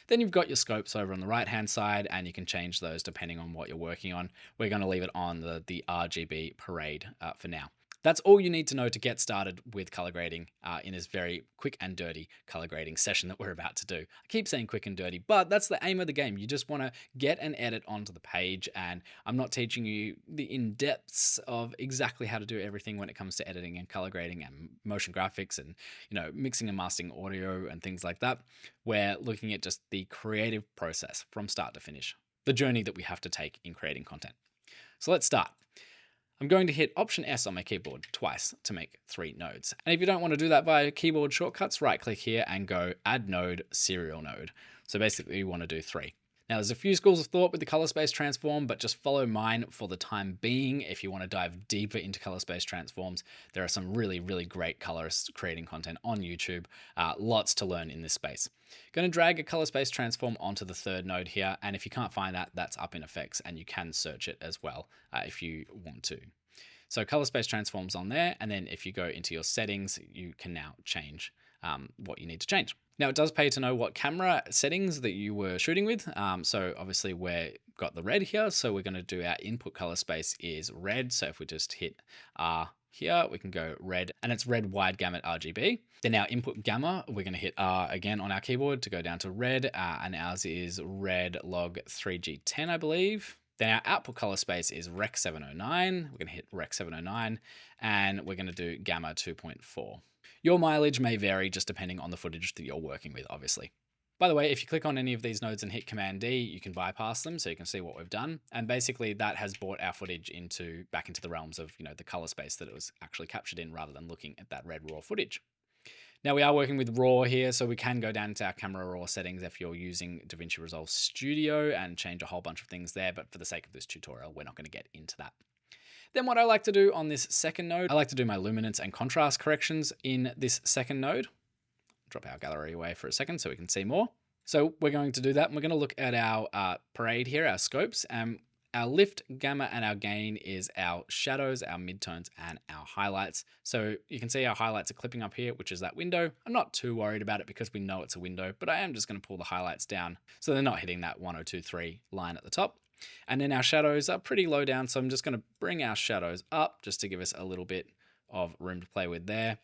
Then you've got your scopes over on the right-hand side, and you can change those depending on what you're working on. We're going to leave it on the RGB parade for now. That's all you need to know to get started with color grading in this very quick and dirty color grading session that we're about to do. I keep saying quick and dirty, but that's the aim of the game. You just want to get an edit onto the page, and I'm not teaching you the in-depths of exactly how to do everything when it comes to editing and color grading and motion graphics and, you know, mixing and mastering audio and things like that. We're looking at just the creative process from start to finish, the journey that we have to take in creating content. So let's start. I'm going to hit Option S on my keyboard twice to make 3 nodes. And if you don't want to do that via keyboard shortcuts, right click here and go Add Node, Serial Node. So basically you want to do 3. Now there's a few schools of thought with the color space transform, but just follow mine for the time being. If you want to dive deeper into color space transforms, there are some really, really great colorists creating content on YouTube. Lots to learn in this space. Going to drag a color space transform onto the 3rd node here, and if you can't find that, that's up in effects, and you can search it as well if you want to. So color space transforms on there, and then if you go into your settings, you can now change what you need to change. Now it does pay to know what camera settings that you were shooting with. So obviously we've got the red here, so we're going to do our input color space is red. So if we just hit R here, we can go red, and it's red wide gamut RGB. Then our input gamma, we're going to hit R again on our keyboard to go down to red, and ours is red log 3G10, I believe. Then our output color space is Rec 709. We're going to hit Rec 709, and we're going to do gamma 2.4. Your mileage may vary just depending on the footage that you're working with, obviously. By the way, if you click on any of these nodes and hit Command D, you can bypass them so you can see what we've done. And basically that has brought our footage back into the realms of, you know, the color space that it was actually captured in, rather than looking at that red raw footage. Now we are working with RAW here, so we can go down to our camera RAW settings if you're using DaVinci Resolve Studio and change a whole bunch of things there. But for the sake of this tutorial, we're not going to get into that. Then what I like to do on this 2nd node, I like to do my luminance and contrast corrections in this 2nd node. Drop our gallery away for a second so we can see more. So we're going to do that, and we're going to look at our parade here, our scopes. And Our lift, gamma, and our gain is our shadows, our midtones, and our highlights. So you can see our highlights are clipping up here, which is that window. I'm not too worried about it because we know it's a window, but I am just going to pull the highlights down so they're not hitting that 1023 line at the top. And then our shadows are pretty low down, so I'm just going to bring our shadows up just to give us a little bit of room to play with there.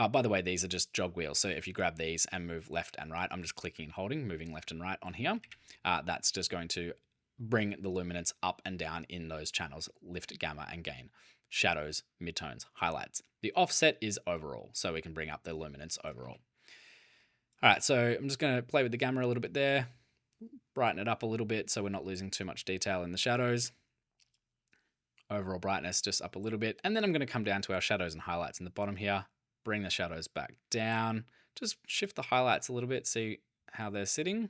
By the way, these are just jog wheels, so if you grab these and move left and right, I'm just clicking and holding, moving left and right on here. That's just going to bring the luminance up and down in those channels, lift, gamma, and gain, shadows, midtones, highlights. The offset is overall, so we can bring up the luminance overall. All right, so I'm just going to play with the gamma a little bit there, brighten it up a little bit so we're not losing too much detail in the shadows. Overall brightness just up a little bit, and then I'm going to come down to our shadows and highlights in the bottom here, bring the shadows back down, just shift the highlights a little bit, see how they're sitting.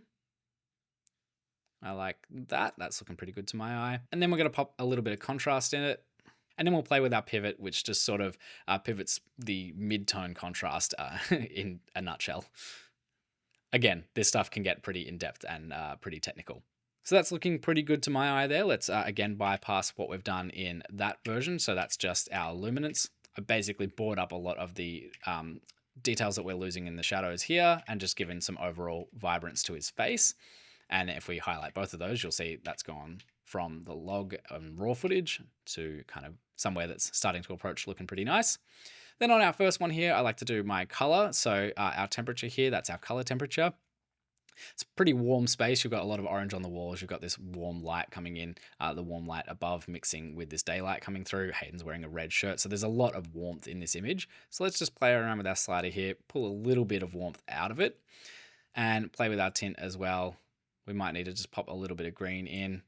I like that. That's looking pretty good to my eye. And then we're going to pop a little bit of contrast in it. And then we'll play with our pivot, which just sort of pivots the mid-tone contrast in a nutshell. Again, this stuff can get pretty in-depth and pretty technical. So that's looking pretty good to my eye there. Let's again bypass what we've done in that version. So that's just our luminance. I basically bored up a lot of the details that we're losing in the shadows here and just given some overall vibrance to his face. And if we highlight both of those, you'll see that's gone from the log and raw footage to kind of somewhere that's starting to approach looking pretty nice. Then on our first one here, I like to do my color. So our temperature here, that's our color temperature. It's a pretty warm space. You've got a lot of orange on the walls. You've got this warm light coming in, the warm light above mixing with this daylight coming through. Hayden's wearing a red shirt. So there's a lot of warmth in this image. So let's just play around with our slider here, pull a little bit of warmth out of it and play with our tint as well. We might need to just pop a little bit of green in.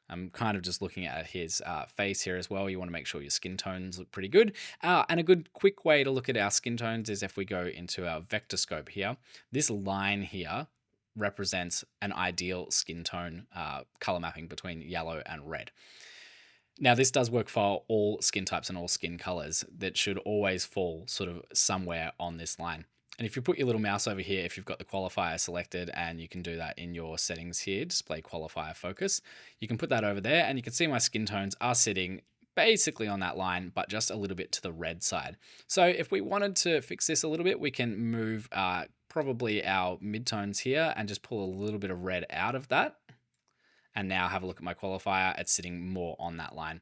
I'm kind of just looking at his face here as well. You want to make sure your skin tones look pretty good. And a good quick way to look at our skin tones is if we go into our vector scope here. This line here represents an ideal skin tone color mapping between yellow and red. Now, this does work for all skin types and all skin colors. That should always fall sort of somewhere on this line. And if you put your little mouse over here, if you've got the qualifier selected, and you can do that in your settings here, display qualifier focus, you can put that over there and you can see my skin tones are sitting basically on that line, but just a little bit to the red side. So if we wanted to fix this a little bit, we can move probably our midtones here and just pull a little bit of red out of that. And now have a look at my qualifier. It's sitting more on that line.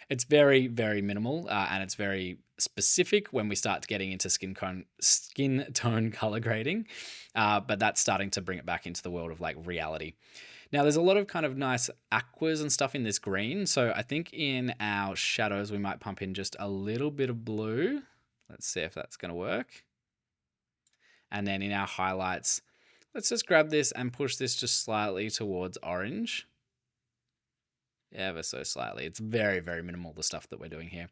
It's very, very minimal and it's very specific when we start getting into skin tone color grading. But that's starting to bring it back into the world of like reality. Now there's a lot of kind of nice aquas and stuff in this green. So I think in our shadows, we might pump in just a little bit of blue. Let's see if that's going to work. And then in our highlights, let's just grab this and push this just slightly towards orange. Ever so slightly. It's very, very minimal, the stuff that we're doing here.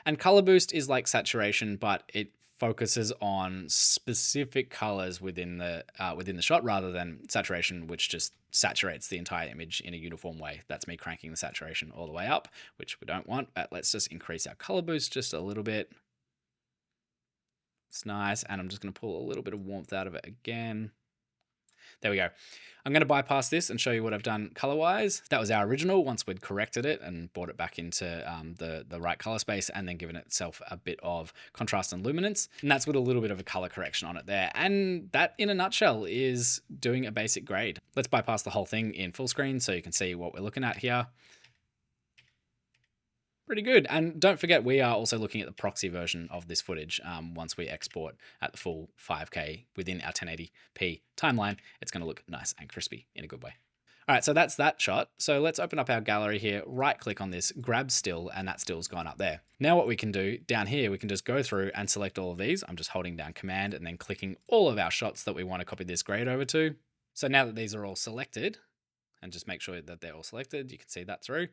And color boost is like saturation, but it focuses on specific colors within the shot rather than saturation, which just saturates the entire image in a uniform way. That's me cranking the saturation all the way up, which we don't want. But let's just increase our color boost just a little bit. It's nice. And I'm just going to pull a little bit of warmth out of it again. There we go. I'm going to bypass this and show you what I've done color-wise. That was our original once we'd corrected it and brought it back into the right color space and then given itself a bit of contrast and luminance. And that's with a little bit of a color correction on it there. And that, in a nutshell, is doing a basic grade. Let's bypass the whole thing in full screen so you can see what we're looking at here. Pretty good. And don't forget, we are also looking at the proxy version of this footage. Once we export at the full 5K within our 1080p timeline, it's going to look nice and crispy in a good way. All right, so that's that shot. So let's open up our gallery here, right click on this, grab still, and that still's gone up there. Now what we can do down here, we can just go through and select all of these. I'm just holding down Command and then clicking all of our shots that we want to copy this grade over to. So now that these are all selected, and just make sure that they're all selected, you can see that through.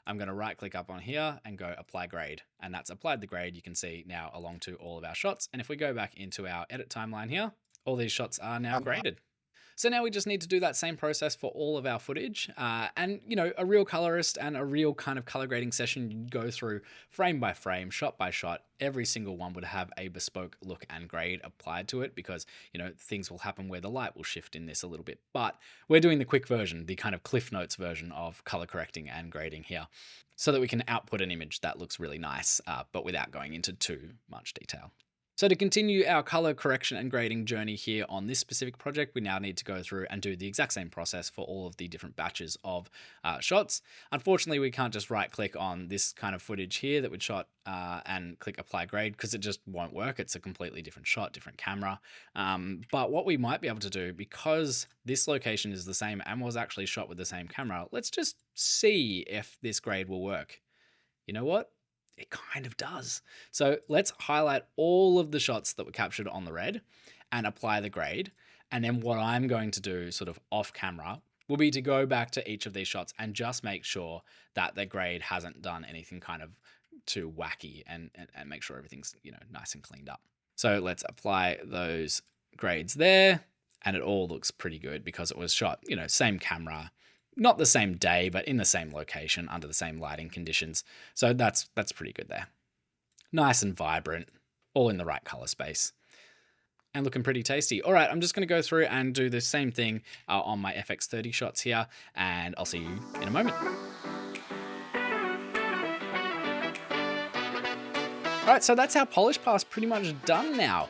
I'm going to right click up on here and go apply grade. And that's applied the grade you can see now along to all of our shots. And if we go back into our edit timeline here, all these shots are now graded. So now we just need to do that same process for all of our footage. And, you know, a real colorist and a real kind of color grading session, you'd go through frame by frame, shot by shot. Every single one would have a bespoke look and grade applied to it because, you know, things will happen where the light will shift in this a little bit. But we're doing the quick version, the kind of Cliff Notes version of color correcting and grading here, so that we can output an image that looks really nice, but without going into too much detail. So to continue our color correction and grading journey here on this specific project, we now need to go through and do the exact same process for all of the different batches of shots. Unfortunately, we can't just right click on this kind of footage here that we shot and click apply grade because it just won't work. It's a completely different shot, different camera. But what we might be able to do, because this location is the same and was actually shot with the same camera, let's just see if this grade will work. You know what? It kind of does. So let's highlight all of the shots that were captured on the red and apply the grade. And then what I'm going to do sort of off camera will be to go back to each of these shots and just make sure that the grade hasn't done anything kind of too wacky and make sure everything's, you know, nice and cleaned up. So let's apply those grades there. And it all looks pretty good because it was shot, you know, same camera, not the same day, but in the same location under the same lighting conditions. So that's pretty good there. Nice and vibrant, all in the right color space and looking pretty tasty. All right, I'm just going to go through and do the same thing on my FX30 shots here, and I'll see you in a moment. All right, so that's our polish pass pretty much done now.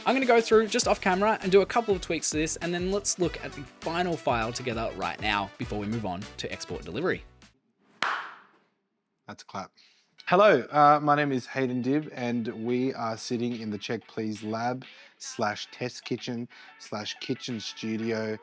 I'm going to go through just off camera and do a couple of tweaks to this, and then let's look at the final file together right now before we move on to export delivery. That's a clap. Hello, my name is Hayden Dibb, and we are sitting in the Check Please lab / test kitchen / kitchen studio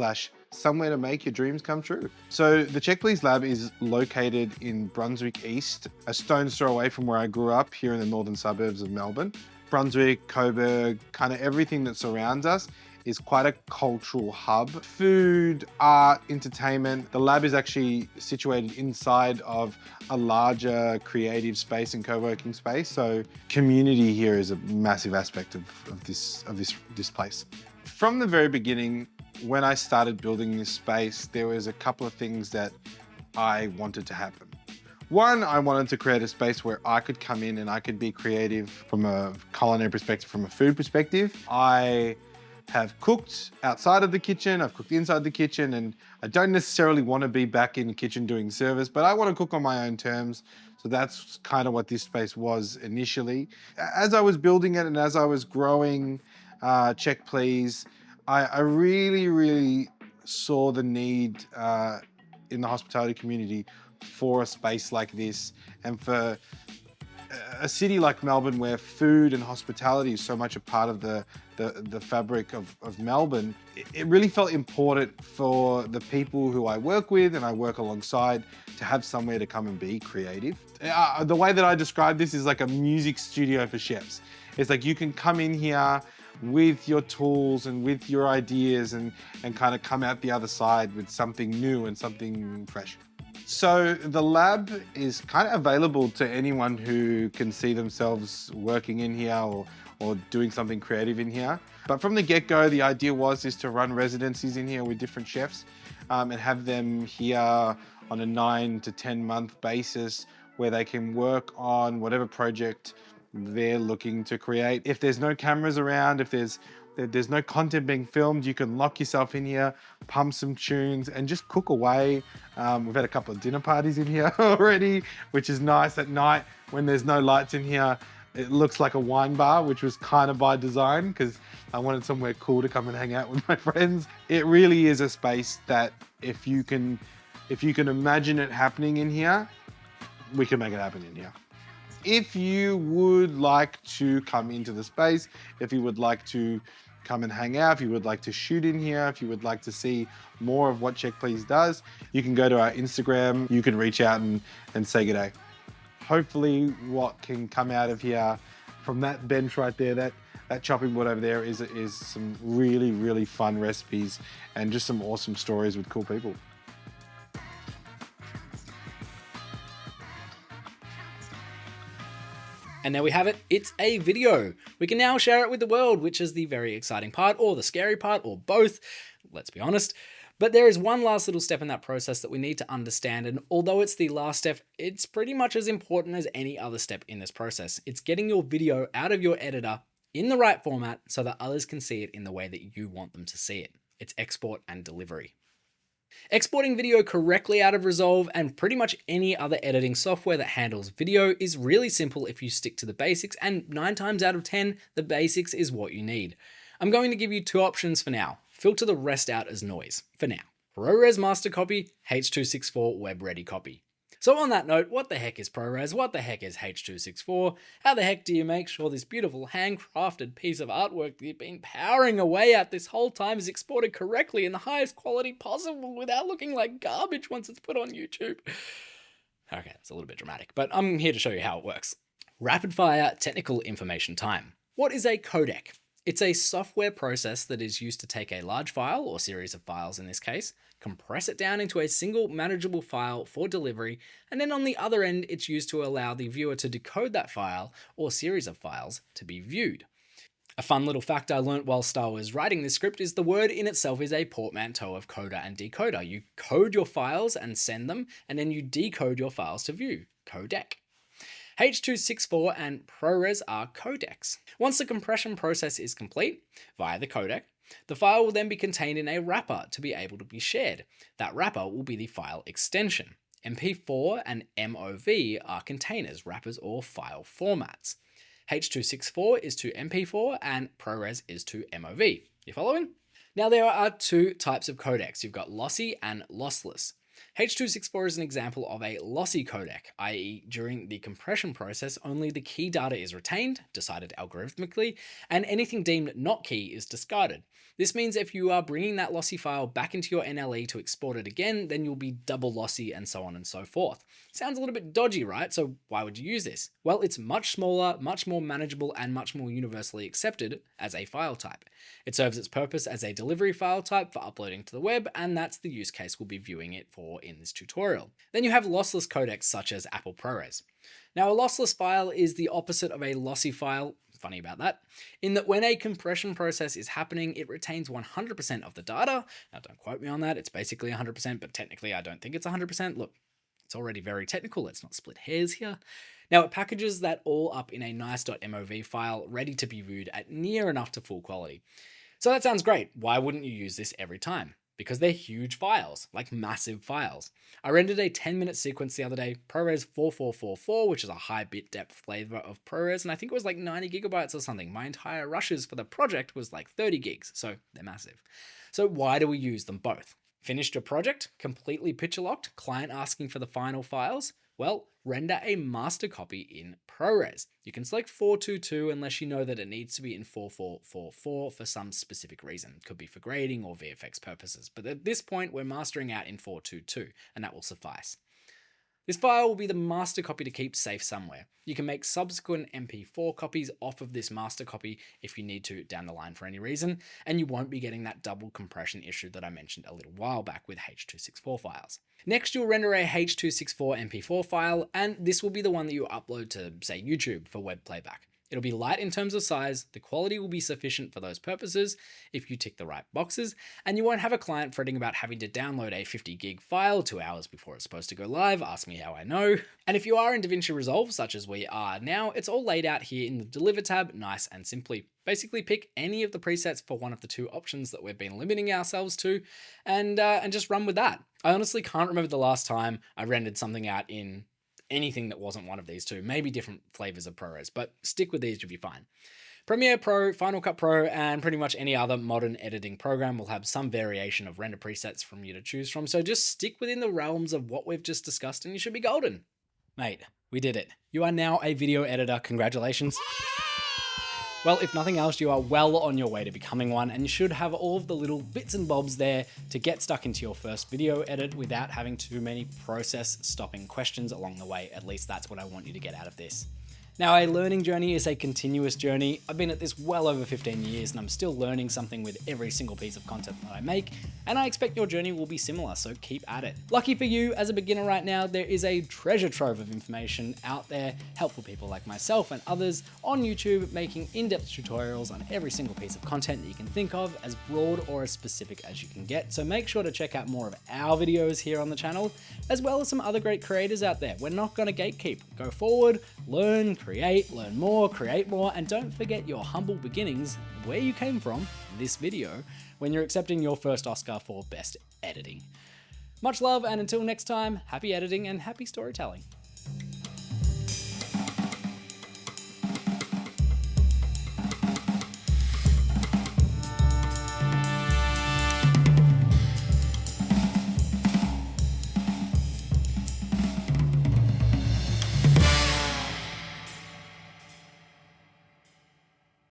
/ somewhere to make your dreams come true. So the Check Please lab is located in Brunswick East, a stone's throw away from where I grew up here in the northern suburbs of Melbourne. Brunswick, Coburg, kind of everything that surrounds us is quite a cultural hub. Food, art, entertainment. The lab is actually situated inside of a larger creative space and co-working space. So community here is a massive aspect of this place. From the very beginning, when I started building this space, there was a couple of things that I wanted to happen. One, I wanted to create a space where I could come in and I could be creative from a culinary perspective, from a food perspective. I have cooked outside of the kitchen, I've cooked inside the kitchen, and I don't necessarily want to be back in the kitchen doing service, but I want to cook on my own terms. So that's kind of what this space was initially. As I was building it and as I was growing Check Please, I really saw the need in the hospitality community for a space like this, and for a city like Melbourne where food and hospitality is so much a part of the fabric of Melbourne. It really felt important for the people who I work with and I work alongside to have somewhere to come and be creative. The way that I describe this is like a music studio for chefs. It's like you can come in here with your tools and with your ideas and kind of come out the other side with something new and something fresh. So the lab is kind of available to anyone who can see themselves working in here or doing something creative in here. But from the get-go, the idea was to run residencies in here with different chefs and have them here on a 9 to 10 month basis where they can work on whatever project they're looking to create. If there's no cameras around, if there's no content being filmed, you can lock yourself in here, pump some tunes and just cook away. We've had a couple of dinner parties in here already, which is nice at night when there's no lights in here. It looks like a wine bar, which was kind of by design because I wanted somewhere cool to come and hang out with my friends. It really is a space that if you can imagine it happening in here, we can make it happen in here. If you would like to come into the space, if you would like to come and hang out, if you would like to shoot in here, if you would like to see more of what Check Please does, you can go to our Instagram. You can reach out and say good day. Hopefully what can come out of here from that bench right there, that chopping board over there is some really fun recipes and just some awesome stories with cool people. And there we have it, it's a video. We can now share it with the world, which is the very exciting part, or the scary part, or both, let's be honest. But there is one last little step in that process that we need to understand, and although it's the last step, it's pretty much as important as any other step in this process. It's getting your video out of your editor in the right format so that others can see it in the way that you want them to see it. It's export and delivery. Exporting video correctly out of Resolve and pretty much any other editing software that handles video is really simple if you stick to the basics, and 9 times out of 10, the basics is what you need. I'm going to give you 2 options for now. Filter the rest out as noise, for now. ProRes master copy, H.264 web ready copy. So on that note, what the heck is ProRes? What the heck is H.264? How the heck do you make sure this beautiful handcrafted piece of artwork that you've been powering away at this whole time is exported correctly in the highest quality possible without looking like garbage once it's put on YouTube? Okay, it's a little bit dramatic, but I'm here to show you how it works. Rapid fire technical information time. What is a codec? It's a software process that is used to take a large file, or series of files in this case, compress it down into a single manageable file for delivery, and then on the other end, it's used to allow the viewer to decode that file or series of files to be viewed. A fun little fact I learnt whilst I was writing this script is the word in itself is a portmanteau of coder and decoder. You code your files and send them, and then you decode your files to view. Codec. H.264 and ProRes are codecs. Once the compression process is complete, via the codec, the file will then be contained in a wrapper to be able to be shared. That wrapper will be the file extension. MP4 and MOV are containers, wrappers, or file formats. H.264 is to MP4 and ProRes is to MOV. You following? Now there are 2 types of codecs. You've got lossy and lossless. H.264 is an example of a lossy codec, i.e. during the compression process, only the key data is retained, decided algorithmically, and anything deemed not key is discarded. This means if you are bringing that lossy file back into your NLE to export it again, then you'll be double lossy and so on and so forth. Sounds a little bit dodgy, right? So why would you use this? Well, it's much smaller, much more manageable, and much more universally accepted as a file type. It serves its purpose as a delivery file type for uploading to the web, and that's the use case we'll be viewing it for in this tutorial. Then you have lossless codecs such as Apple ProRes. Now a lossless file is the opposite of a lossy file, funny about that, in that when a compression process is happening, it retains 100% of the data. Now don't quote me on that, it's basically 100%, but technically I don't think it's 100%. Look, it's already very technical, let's not split hairs here. Now it packages that all up in a nice.mov file ready to be viewed at near enough to full quality. So that sounds great. Why wouldn't you use this every time? Because they're huge files, like massive files. I rendered a 10-minute sequence the other day, ProRes 4444, which is a high bit depth flavor of ProRes, and I think it was like 90 gigabytes or something. My entire rushes for the project was like 30 gigs, so they're massive. So why do we use them both? Finished your project, completely picture locked, client asking for the final files? Well, render a master copy in ProRes. You can select 422 unless you know that it needs to be in 4444 for some specific reason. It could be for grading or VFX purposes, but at this point we're mastering out in 422 and that will suffice. This file will be the master copy to keep safe somewhere. You can make subsequent MP4 copies off of this master copy if you need to down the line for any reason, and you won't be getting that double compression issue that I mentioned a little while back with H.264 files. Next, you'll render a H.264 MP4 file, and this will be the one that you upload to, say, YouTube for web playback. It'll be light in terms of size, the quality will be sufficient for those purposes if you tick the right boxes, and you won't have a client fretting about having to download a 50 gig file 2 hours before it's supposed to go live. Ask me how I know. And if you are in DaVinci Resolve, such as we are now, it's all laid out here in the Deliver tab, nice and simply. Basically pick any of the presets for one of the 2 options that we've been limiting ourselves to, and just run with that. I honestly can't remember the last time I rendered something out in anything that wasn't one of these 2, maybe different flavors of ProRes, but stick with these, you'll be fine. Premiere Pro, Final Cut Pro, and pretty much any other modern editing program will have some variation of render presets from you to choose from, so just stick within the realms of what we've just discussed and you should be golden. Mate, we did it. You are now a video editor, congratulations. Well, if nothing else, you are well on your way to becoming one, and you should have all of the little bits and bobs there to get stuck into your first video edit without having too many process stopping questions along the way. At least that's what I want you to get out of this. Now, a learning journey is a continuous journey. I've been at this well over 15 years and I'm still learning something with every single piece of content that I make, and I expect your journey will be similar, so keep at it. Lucky for you, as a beginner right now, there is a treasure trove of information out there, helpful people like myself and others on YouTube making in-depth tutorials on every single piece of content that you can think of, as broad or as specific as you can get. So make sure to check out more of our videos here on the channel, as well as some other great creators out there. We're not going to gatekeep. Go forward, learn, learn more, create more, and don't forget your humble beginnings, where you came from in this video, when you're accepting your first Oscar for Best Editing. Much love, and until next time, happy editing and happy storytelling.